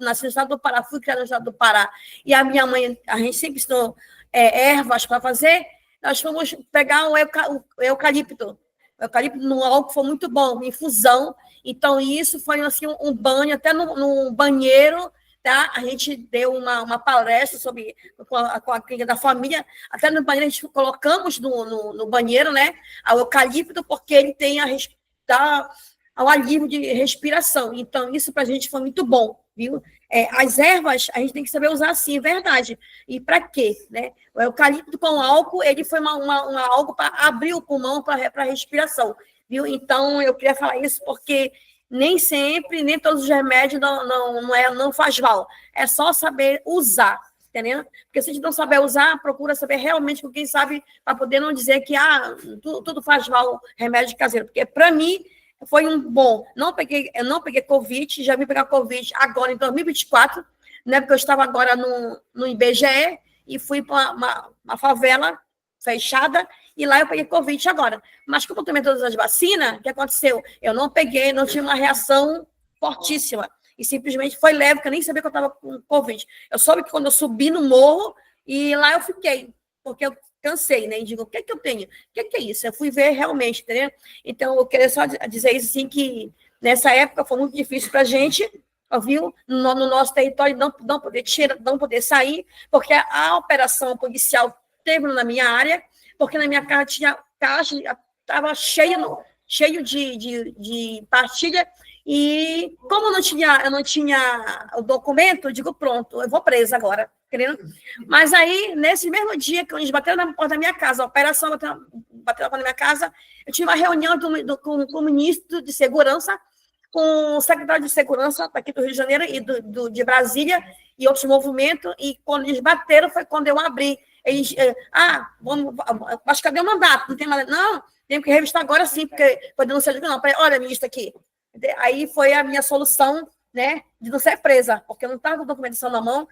nasci no estado do Pará, fui criada no estado do Pará, e a minha mãe, a gente sempre ensinou ervas para fazer, nós fomos pegar o eucalipto. O eucalipto no álcool foi muito bom, infusão. Então, isso foi assim, um banho, até no banheiro. Tá? A gente deu uma palestra com a clínica da família, até no banheiro a gente colocamos no banheiro, né, o eucalipto, porque ele tem dá o alívio de respiração. Então, isso para a gente foi muito bom, viu? As ervas, a gente tem que saber usar assim, é verdade. E para quê? Né? O eucalipto com álcool, ele foi algo para abrir o pulmão para a respiração, viu? Então, eu queria falar isso porque nem sempre, nem todos os remédios não faz mal. É só saber usar, entendeu? Porque se a gente não saber usar, procura saber realmente com quem sabe, para poder não dizer que tudo faz mal, remédio caseiro. Porque, para mim, foi um bom. Eu não peguei Covid, já vim pegar Covid agora, em 2024, né? Porque eu estava agora no IBGE e fui para uma favela fechada, e lá eu peguei Covid agora. Mas como eu tomei todas as vacinas, o que aconteceu? Eu não peguei, não tive uma reação fortíssima. E simplesmente foi leve, porque eu nem sabia que eu estava com Covid. Eu soube que quando eu subi no morro, e lá eu fiquei, porque eu cansei, né? E digo, o que é que eu tenho? O que é isso? Eu fui ver realmente, entendeu? Então, eu queria só dizer isso, assim, que nessa época foi muito difícil para a gente, viu? No nosso território, não poder sair, porque a operação policial teve na minha área, porque na minha casa tinha caixa, estava cheio de pastilha, e como eu não tinha o documento, eu digo, pronto, eu vou presa agora, querendo. Mas aí, nesse mesmo dia que eles bateram na porta da minha casa, a operação bateram na minha casa. Eu tive uma reunião com o ministro de Segurança, com o secretário de Segurança daqui do Rio de Janeiro e de Brasília e outros movimentos, e quando eles bateram foi quando eu abri. Eles, mas cadê o mandato? Não tem mandato? Não, tenho que revistar agora sim, porque foi denúncia de não. Olha, ministro, aqui. Aí foi a minha solução, né, de não ser presa, porque eu não estava com a documentação na mão,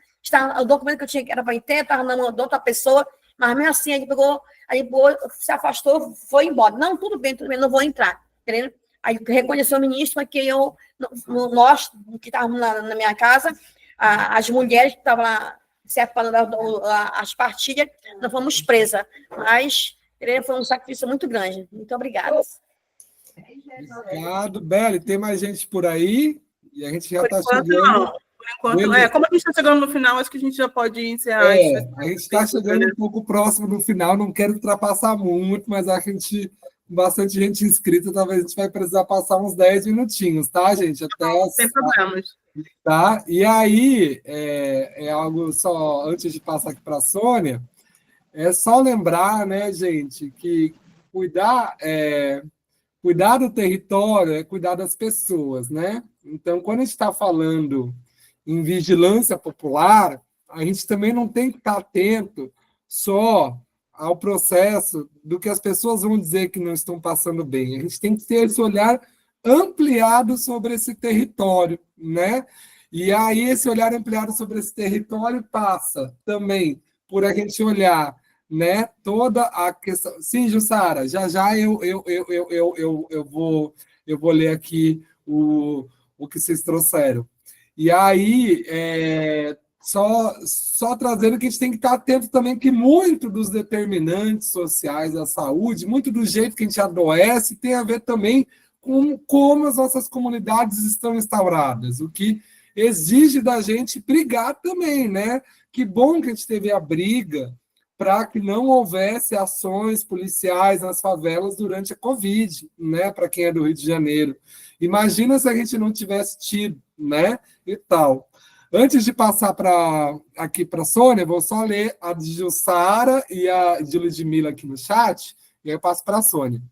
o documento que eu tinha que era para entender, estava na mão de outra pessoa, mas mesmo assim, ele pegou, se afastou, foi embora. Não, tudo bem, não vou entrar. Entendeu? Aí reconheceu o ministro que nós, que estávamos na minha casa, as mulheres que estavam lá separando as partilhas, nós fomos presas. Mas foi um sacrifício muito grande. Muito obrigada. Obrigado, Beli. Tem mais gente por aí? E a gente já está chegando. Não. Por enquanto, como a gente está chegando no final, acho que a gente já pode encerrar. A gente está chegando um pouco próximo do final, não quero ultrapassar muito, mas a gente, com bastante gente inscrita, talvez a gente vai precisar passar uns 10 minutinhos, tá, gente? Sem problemas. Tá? E aí, é algo só, antes de passar aqui para a Sônia, é só lembrar, né, gente, que cuidar do território é cuidar das pessoas, né? Então, quando a gente está falando em vigilância popular, a gente também não tem que estar atento só ao processo do que as pessoas vão dizer que não estão passando bem. A gente tem que ter esse olhar ampliado sobre esse território, né? E aí esse olhar ampliado sobre esse território passa também por a gente olhar, né, toda a questão. Sim, Jussara, já eu vou ler aqui o que vocês trouxeram. E aí, só trazendo que a gente tem que estar atento também que muito dos determinantes sociais da saúde, muito do jeito que a gente adoece, tem a ver também com como as nossas comunidades estão instauradas, o que exige da gente brigar também, né? Que bom que a gente teve a briga para que não houvesse ações policiais nas favelas durante a Covid, né? Para quem é do Rio de Janeiro. Imagina se a gente não tivesse tido, né? E tal. Antes de passar aqui para a Sônia, vou só ler a de Jussara e a de Ludmila aqui no chat, e aí eu passo para a Sônia.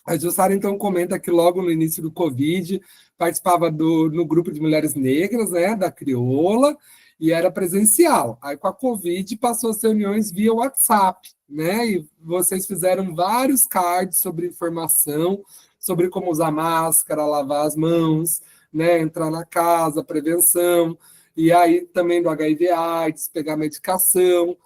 A Jussara, então, comenta que logo no início do Covid participava no grupo de mulheres negras, né, da Crioula, e era presencial. Aí, com a Covid, passou as reuniões via WhatsApp, né? E vocês fizeram vários cards sobre informação, sobre como usar máscara, lavar as mãos, né? Entrar na casa, prevenção. E aí também do HIV/AIDS, pegar medicação.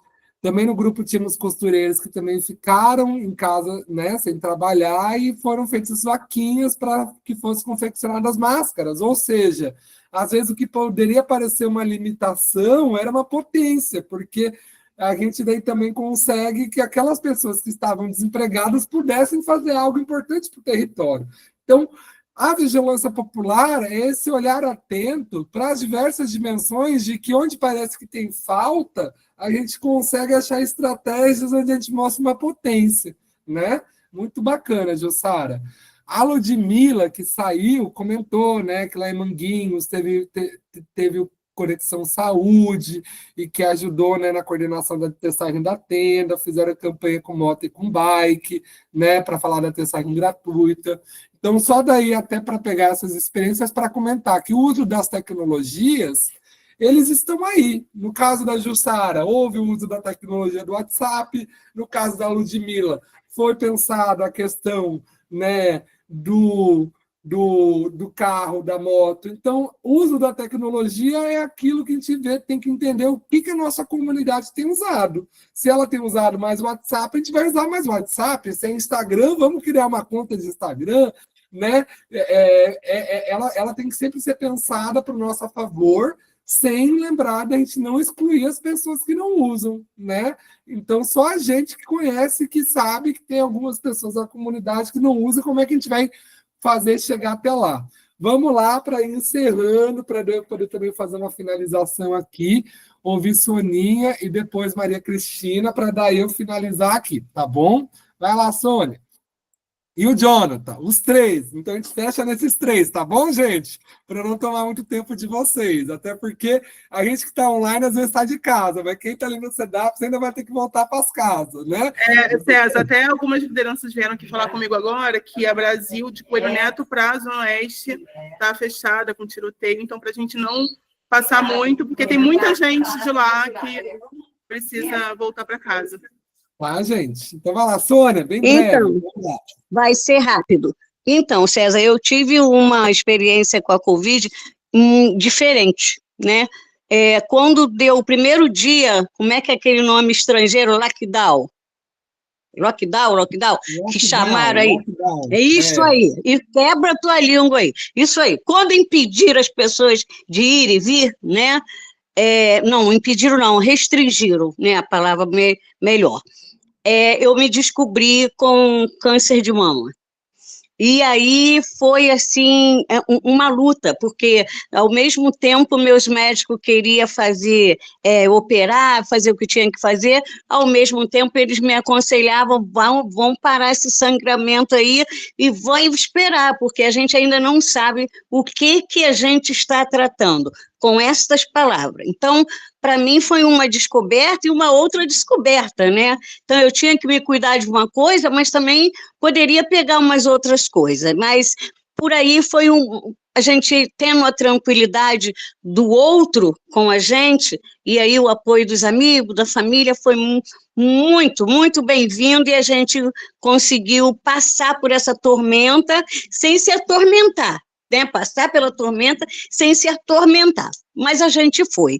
Também no grupo tínhamos costureiras que também ficaram em casa, né, sem trabalhar, e foram feitas vaquinhas para que fossem confeccionadas máscaras. Ou seja, às vezes o que poderia parecer uma limitação era uma potência, porque a gente daí também consegue que aquelas pessoas que estavam desempregadas pudessem fazer algo importante para o território. Então, a vigilância popular é esse olhar atento para as diversas dimensões de que onde parece que tem falta, a gente consegue achar estratégias onde a gente mostra uma potência, né? Muito bacana, Jussara. A Ludmila, que saiu, comentou, né, que lá em Manguinhos teve o Conexão Saúde e que ajudou, né, na coordenação da testagem da tenda, fizeram campanha com moto e com bike, né, para falar da testagem gratuita. Então, só daí até para pegar essas experiências para comentar que o uso das tecnologias, eles estão aí. No caso da Jussara, houve o uso da tecnologia do WhatsApp. No caso da Ludmila, foi pensada a questão, né, do carro, da moto. Então, o uso da tecnologia é aquilo que a gente vê, tem que entender o que a nossa comunidade tem usado. Se ela tem usado mais o WhatsApp, a gente vai usar mais o WhatsApp. Se é Instagram, vamos criar uma conta de Instagram, né? Ela tem que sempre ser pensada para o nosso favor, sem lembrar da gente não excluir as pessoas que não usam, né? Então, só a gente que conhece, que sabe que tem algumas pessoas da comunidade que não usam, como é que a gente vai fazer chegar até lá. Vamos lá para ir encerrando, para eu poder também fazer uma finalização aqui, ouvir Soninha e depois Maria Cristina, para daí eu finalizar aqui, tá bom? Vai lá, Sônia. e o Jonathan, os três. Então a gente fecha nesses três, tá bom, gente? Para não tomar muito tempo de vocês. Até porque a gente que está online às vezes está de casa, mas quem está ali no CEDAPS ainda vai ter que voltar para as casas, né? César, até algumas lideranças vieram aqui falar comigo agora que a Brasil, de Coelho Neto para a Zona Oeste, está fechada com tiroteio. Então, para a gente não passar muito, porque tem muita gente de lá que precisa voltar para casa. Tá, gente? Então vai lá, Sônia, bem breve. Então, vai ser rápido. Então, César, eu tive uma experiência com a Covid diferente, né? Quando deu o primeiro dia, como é que é aquele nome estrangeiro, lockdown, que chamaram aí. É isso aí, e quebra a tua língua aí. Isso aí, quando impediram as pessoas de ir e vir, né? Não, impediram não, restringiram, né? A palavra melhor. Eu me descobri com câncer de mama. E aí foi, assim, uma luta, porque, ao mesmo tempo, meus médicos queriam operar, fazer o que tinha que fazer, ao mesmo tempo, eles me aconselhavam, vão parar esse sangramento aí e vão esperar, porque a gente ainda não sabe o que a gente está tratando, com estas palavras. Então, para mim foi uma descoberta e uma outra descoberta, né? Então, eu tinha que me cuidar de uma coisa, mas também poderia pegar umas outras coisas. Mas, por aí, foi a gente tendo a tranquilidade do outro com a gente, e aí o apoio dos amigos, da família, foi muito, muito bem-vindo, e a gente conseguiu passar por essa tormenta sem se atormentar, né? Passar pela tormenta sem se atormentar. Mas a gente foi.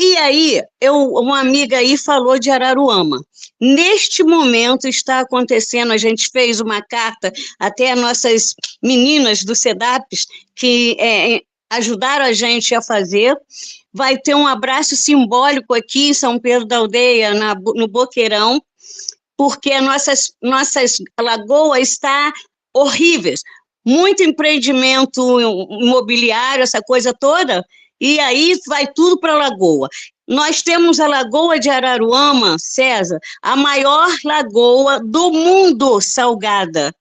E aí, uma amiga aí falou de Araruama. Neste momento está acontecendo, a gente fez uma carta, até as nossas meninas do CEDAPS, que ajudaram a gente a fazer. Vai ter um abraço simbólico aqui em São Pedro da Aldeia, no Boqueirão, porque nossas lagoas estão horríveis. Muito empreendimento imobiliário, essa coisa toda, e aí vai tudo para a lagoa. Nós temos a Lagoa de Araruama, César, a maior lagoa do mundo salgada,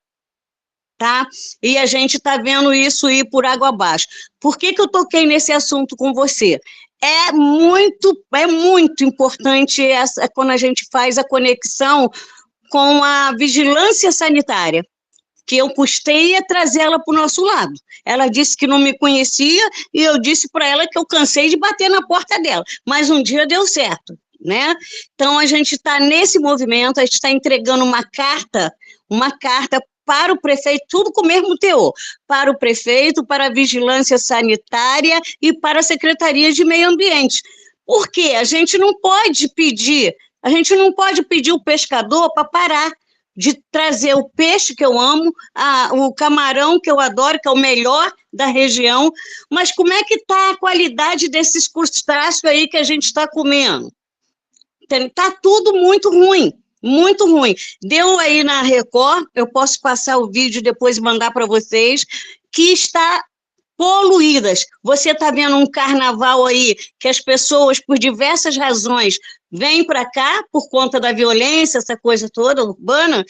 tá? E a gente está vendo isso ir por água abaixo. Por que eu toquei nesse assunto com você? É muito importante quando a gente faz a conexão com a vigilância sanitária, que eu custei trazê-la para o nosso lado. Ela disse que não me conhecia, e eu disse para ela que eu cansei de bater na porta dela, mas um dia deu certo, né? Então, a gente está nesse movimento, a gente está entregando uma carta para o prefeito, tudo com o mesmo teor, para o prefeito, para a vigilância sanitária e para a Secretaria de Meio Ambiente. Por quê? A gente não pode pedir o pescador para parar de trazer o peixe que eu amo, o camarão que eu adoro, que é o melhor da região, mas como é que está a qualidade desses crustáceos aí que a gente está comendo? Está tudo muito ruim, muito ruim. Deu aí na Record, eu posso passar o vídeo depois e mandar para vocês, que está poluídas. Você está vendo um carnaval aí que as pessoas, por diversas razões, vêm para cá por conta da violência, essa coisa toda urbana,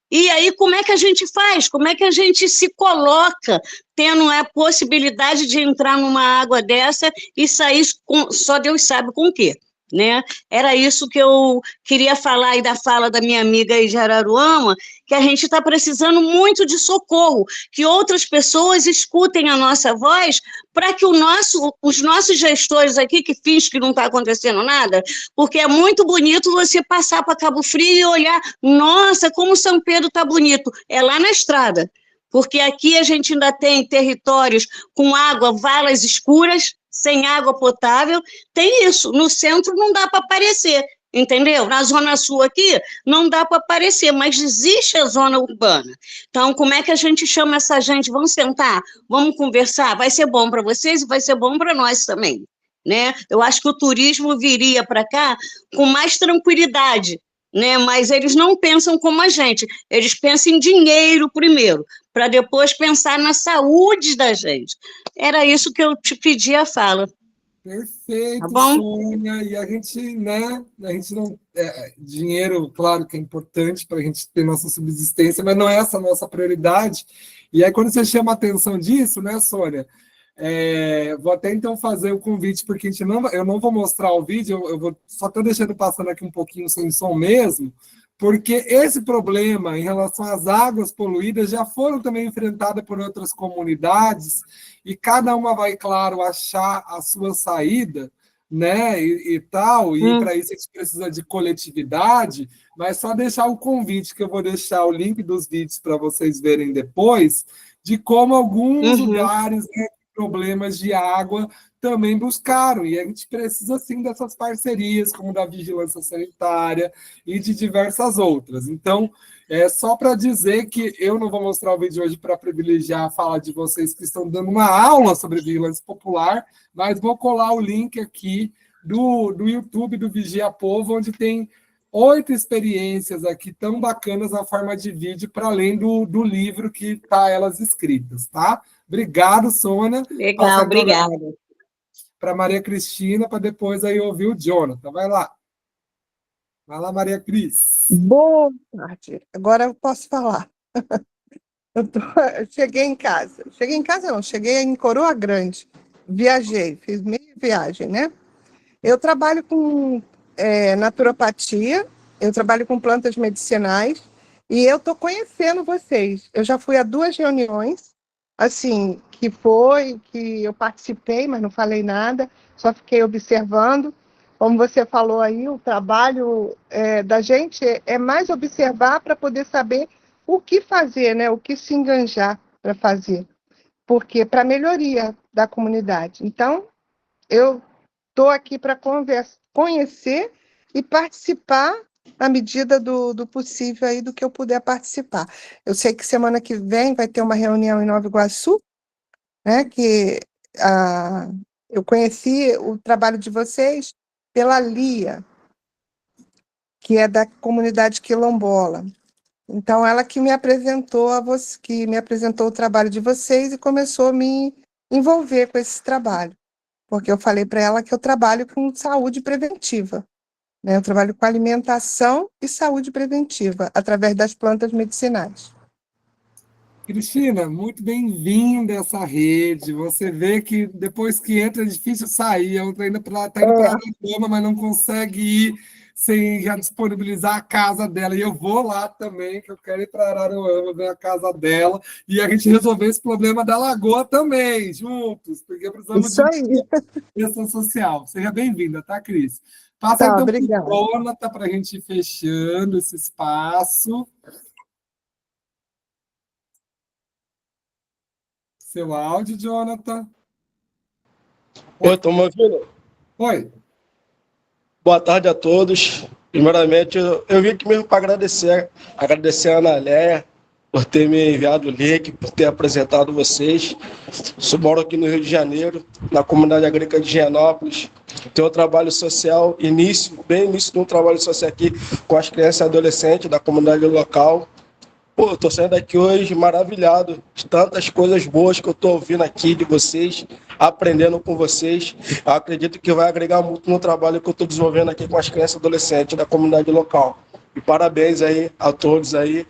e aí como é que a gente faz? Como é que a gente se coloca tendo a possibilidade de entrar numa água dessa e sair só Deus sabe com o quê? Né? Era isso que eu queria falar, e da fala da minha amiga aí de Araruama, que a gente está precisando muito de socorro, que outras pessoas escutem a nossa voz, para que os nossos gestores aqui, que fingem que não está acontecendo nada, porque é muito bonito você passar para Cabo Frio e olhar, nossa, como São Pedro está bonito, é lá na estrada, porque aqui a gente ainda tem territórios com água, valas escuras, sem água potável, tem isso. No centro não dá para aparecer, entendeu? Na zona sul aqui não dá para aparecer, mas existe a zona urbana. Então, como é que a gente chama essa gente? Vamos sentar, vamos conversar, vai ser bom para vocês e vai ser bom para nós também, né? Eu acho que o turismo viria para cá com mais tranquilidade, né? Mas eles não pensam como a gente, eles pensam em dinheiro primeiro, para depois pensar na saúde da gente. Era isso que eu te pedi a fala. Perfeito, Tá bom? Sônia. E a gente, né? A gente não. Dinheiro, claro que é importante para a gente ter nossa subsistência, mas não é essa a nossa prioridade. E aí, quando você chama a atenção disso, né, Sônia? Vou até então fazer o convite, porque eu não vou mostrar o vídeo, eu vou só estou deixando passando aqui um pouquinho sem som mesmo, porque esse problema em relação às águas poluídas já foram também enfrentadas por outras comunidades, e cada uma vai, claro, achar a sua saída, né, e tal, e para isso a gente precisa de coletividade, mas só deixar o convite, que eu vou deixar o link dos vídeos para vocês verem depois, de como alguns lugares, né, problemas de água também buscaram, e a gente precisa sim dessas parcerias, como da vigilância sanitária e de diversas outras. Então, só para dizer que eu não vou mostrar o vídeo hoje para privilegiar a fala de vocês que estão dando uma aula sobre vigilância popular, mas vou colar o link aqui do YouTube do Vigia Povo, onde tem 8 experiências aqui tão bacanas na forma de vídeo, para além do livro que tá elas escritas, tá? Obrigado, Sônia. Legal, obrigado. Para Maria Cristina, para depois aí ouvir o Jonathan. Vai lá. Vai lá, Maria Cris. Boa tarde. Agora eu posso falar. Cheguei em casa. Cheguei em casa não, cheguei em Coroa Grande. Viajei, fiz meia viagem, né? Eu trabalho com naturopatia, eu trabalho com plantas medicinais e eu estou conhecendo vocês. Eu já fui a 2 reuniões, assim, que eu participei, mas não falei nada, só fiquei observando. Como você falou aí, o trabalho da gente é mais observar para poder saber o que fazer, né? O que se enganjar para fazer, porque para melhoria da comunidade. Então, eu estou aqui para conhecer e participar na medida do possível aí, do que eu puder participar. Eu sei que semana que vem vai ter uma reunião em Nova Iguaçu, né, que eu conheci o trabalho de vocês pela Lia, que é da comunidade quilombola. Então, ela que me apresentou o trabalho de vocês e começou a me envolver com esse trabalho, porque eu falei para ela que eu trabalho com saúde preventiva, né? Eu trabalho com alimentação e saúde preventiva, através das plantas medicinais. Cristina, muito bem-vinda a essa rede. Você vê que depois que entra é difícil sair. A outra ainda está indo para a cama, mas não consegue ir sem já disponibilizar a casa dela. E eu vou lá também, que eu quero ir para Araruama, ver a casa dela, e a gente resolver esse problema da lagoa também, juntos, porque precisamos de ação social. Seja bem-vinda, tá, Cris? Passa então para o Jonathan para a gente ir fechando esse espaço. Seu áudio, Jonathan. Oi, estão me ouvindo? Oi. Boa tarde a todos. Primeiramente, eu vim aqui mesmo para agradecer a Ana Léa por ter me enviado o link, por ter apresentado vocês. Moro aqui no Rio de Janeiro, na comunidade agrícola de Higienópolis. Tenho um trabalho social, bem início de um trabalho social aqui com as crianças e adolescentes da comunidade local. Pô, eu tô saindo daqui hoje maravilhado de tantas coisas boas que eu tô ouvindo aqui de vocês, aprendendo com vocês. Eu acredito que vai agregar muito no trabalho que eu tô desenvolvendo aqui com as crianças e adolescentes da comunidade local. E parabéns aí a todos aí.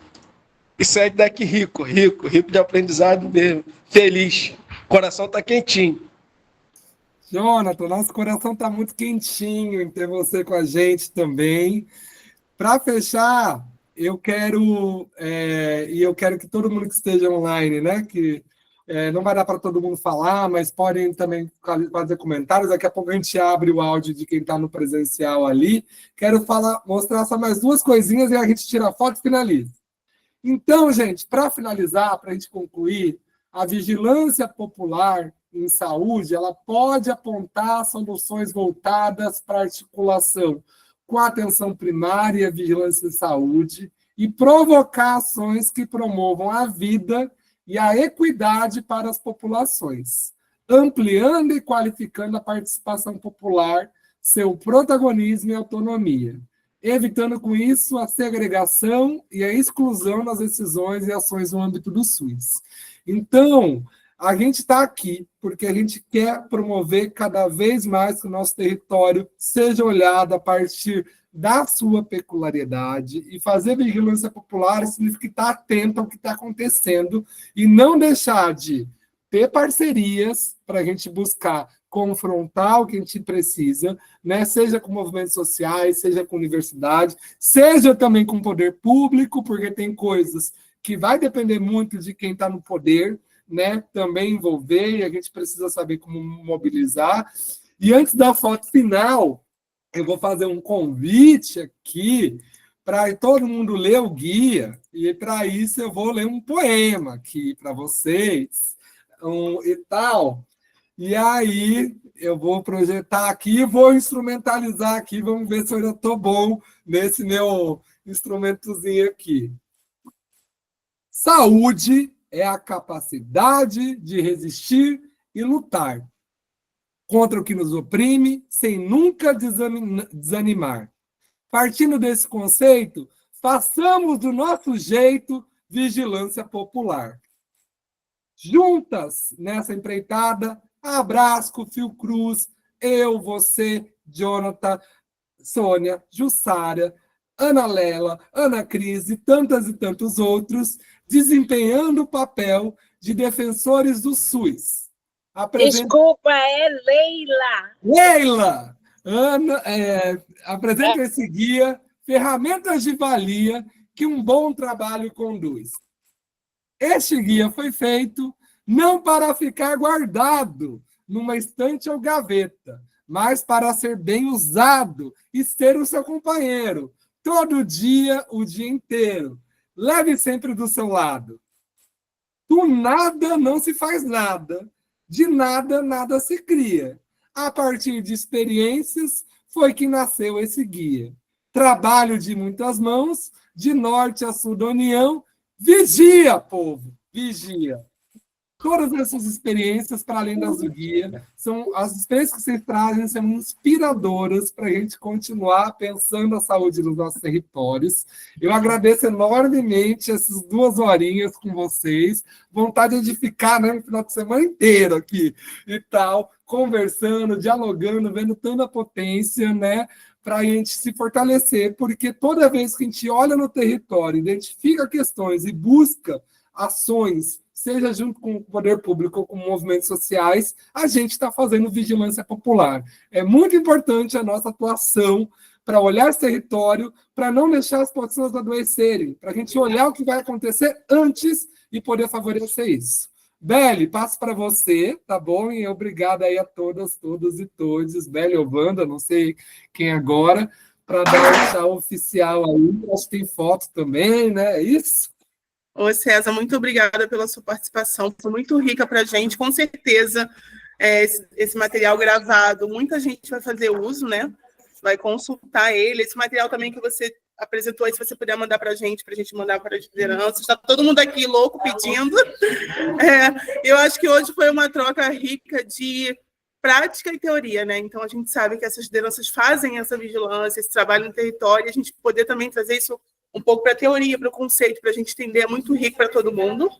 E sai daqui rico de aprendizado mesmo, feliz. O coração tá quentinho. Jonathan, nosso coração tá muito quentinho em ter você com a gente também. Para fechar, eu quero que todo mundo que esteja online, né, que não vai dar para todo mundo falar, mas podem também fazer comentários. Daqui a pouco a gente abre o áudio de quem está no presencial ali. Quero mostrar só mais 2 coisinhas e a gente tira a foto e finaliza. Então, gente, para finalizar, para a gente concluir, a vigilância popular em saúde, ela pode apontar soluções voltadas para a articulação com a atenção primária e a vigilância em saúde e provocar ações que promovam a vida e a equidade para as populações, ampliando e qualificando a participação popular, seu protagonismo e autonomia, evitando com isso a segregação e a exclusão nas decisões e ações no âmbito do SUS. Então, A gente está aqui porque a gente quer promover cada vez mais que o nosso território seja olhado a partir da sua peculiaridade, e fazer vigilância popular significa estar atento ao que está acontecendo e não deixar de ter parcerias para a gente buscar confrontar o que a gente precisa, né? Seja com movimentos sociais, seja com universidade, seja também com o poder público, porque tem coisas que vai depender muito de quem está no poder, né? Também envolver, e a gente precisa saber como mobilizar. E antes da foto final, eu vou fazer um convite aqui para todo mundo ler o guia, e para isso eu vou ler um poema aqui para vocês, e tal. E aí eu vou projetar aqui, vou instrumentalizar aqui, vamos ver se eu já estou bom nesse meu instrumentozinho aqui. Saúde é a capacidade de resistir e lutar contra o que nos oprime, sem nunca desanimar. Partindo desse conceito, façamos do nosso jeito vigilância popular. Juntas nessa empreitada, Abrasco, Fiocruz, eu, você, Jonathan, Sônia, Jussara, Ana Lela, Ana Cris e tantos outros, desempenhando o papel de defensores do SUS. Desculpa, é Leila. Leila! Ana, apresenta esse guia, ferramentas de valia que um bom trabalho conduz. Este guia foi feito não para ficar guardado numa estante ou gaveta, mas para ser bem usado e ser o seu companheiro, todo dia, o dia inteiro. Leve sempre do seu lado. Do nada não se faz nada. De nada, nada se cria. A partir de experiências foi que nasceu esse guia. Trabalho de muitas mãos, de norte a sul da União. Vigia, povo, vigia. Todas essas experiências, para além das do guia, são as experiências que vocês trazem, são inspiradoras para a gente continuar pensando a saúde dos nossos territórios. Eu agradeço enormemente essas 2 horinhas com vocês, vontade de ficar, né, no final de semana inteiro aqui e tal, conversando, dialogando, vendo tanta potência, né, para a gente se fortalecer, porque toda vez que a gente olha no território, identifica questões e busca ações, seja junto com o poder público ou com movimentos sociais, a gente está fazendo vigilância popular. É muito importante a nossa atuação para olhar esse território, para não deixar as pessoas adoecerem, para a gente olhar o que vai acontecer antes e poder favorecer isso. Beli, passo para você, tá bom? E obrigado aí a todas, todos e todos. Beli ou Wanda, não sei quem agora, para dar o tchau oficial aí. Acho que tem foto também, né? É isso? Ô, César, muito obrigada pela sua participação, foi muito rica para a gente, com certeza esse material gravado, muita gente vai fazer uso, né? Vai consultar ele, esse material também que você apresentou aí, se você puder mandar para a gente mandar para as lideranças, está todo mundo aqui louco pedindo. Eu acho que hoje foi uma troca rica de prática e teoria, né? Então a gente sabe que essas lideranças fazem essa vigilância, esse trabalho no território, e a gente poder também trazer isso um pouco para a teoria, para o conceito, para a gente entender, é muito rico para todo mundo.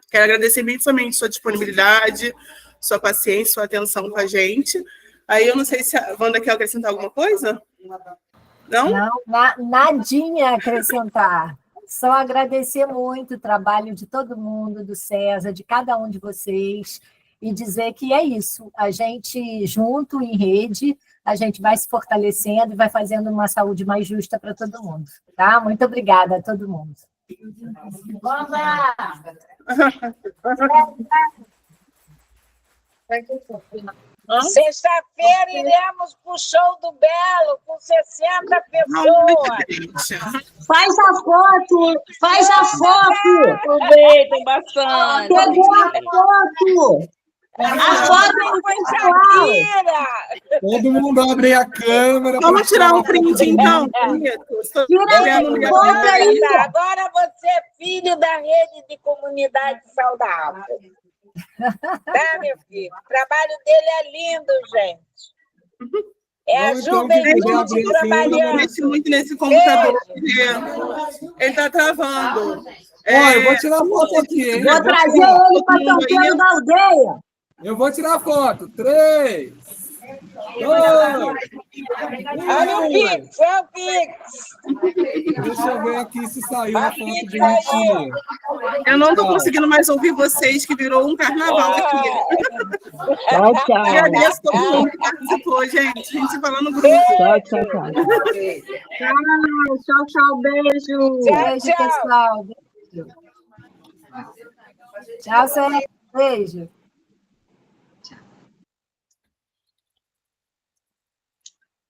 Quero agradecer imensamente sua disponibilidade, sua paciência, sua atenção com a gente. Aí eu não sei se a Wanda quer acrescentar alguma coisa? Não? Não, nadinha a acrescentar. Só agradecer muito o trabalho de todo mundo, do César, de cada um de vocês, e dizer que é isso. A gente, junto, em rede, a gente vai se fortalecendo e vai fazendo uma saúde mais justa para todo mundo. Tá? Muito obrigada a todo mundo. Sexta-feira iremos para o show do Belo com 60 pessoas. Faz a foto! Faz a foto! Aproveitem bastante. Pegou a foto! A foto foi Shakira! Todo mundo abre a câmera. Vamos tirar um print, então. Agora você é filho da rede de comunidade saudável. Tá, meu filho? O trabalho dele é lindo, gente. É a juventude trabalhando. Eu mexo muito nesse computador. Ele está travando. Ó, eu vou tirar foto aqui, hein? Vou trazer ele para São Pedro da Aldeia. Eu vou tirar foto. 3, 2, Olha o Pix, olha o Pix. Deixa eu ver aqui se saiu a foto direitinho. Eu não estou conseguindo mais ouvir vocês, que virou um carnaval aqui. Tchau, tchau. Agradeço todo mundo que participou, gente. A gente se fala no grupo. Tchau, tchau, tchau. Tchau, tchau, beijo. Beijo, pessoal. Beijo. Tchau, Célia. Beijo.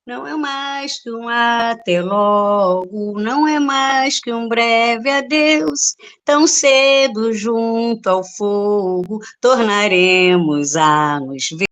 Não é mais que um até logo, não é mais que um breve adeus. Tão cedo junto ao fogo, tornaremos a nos ver.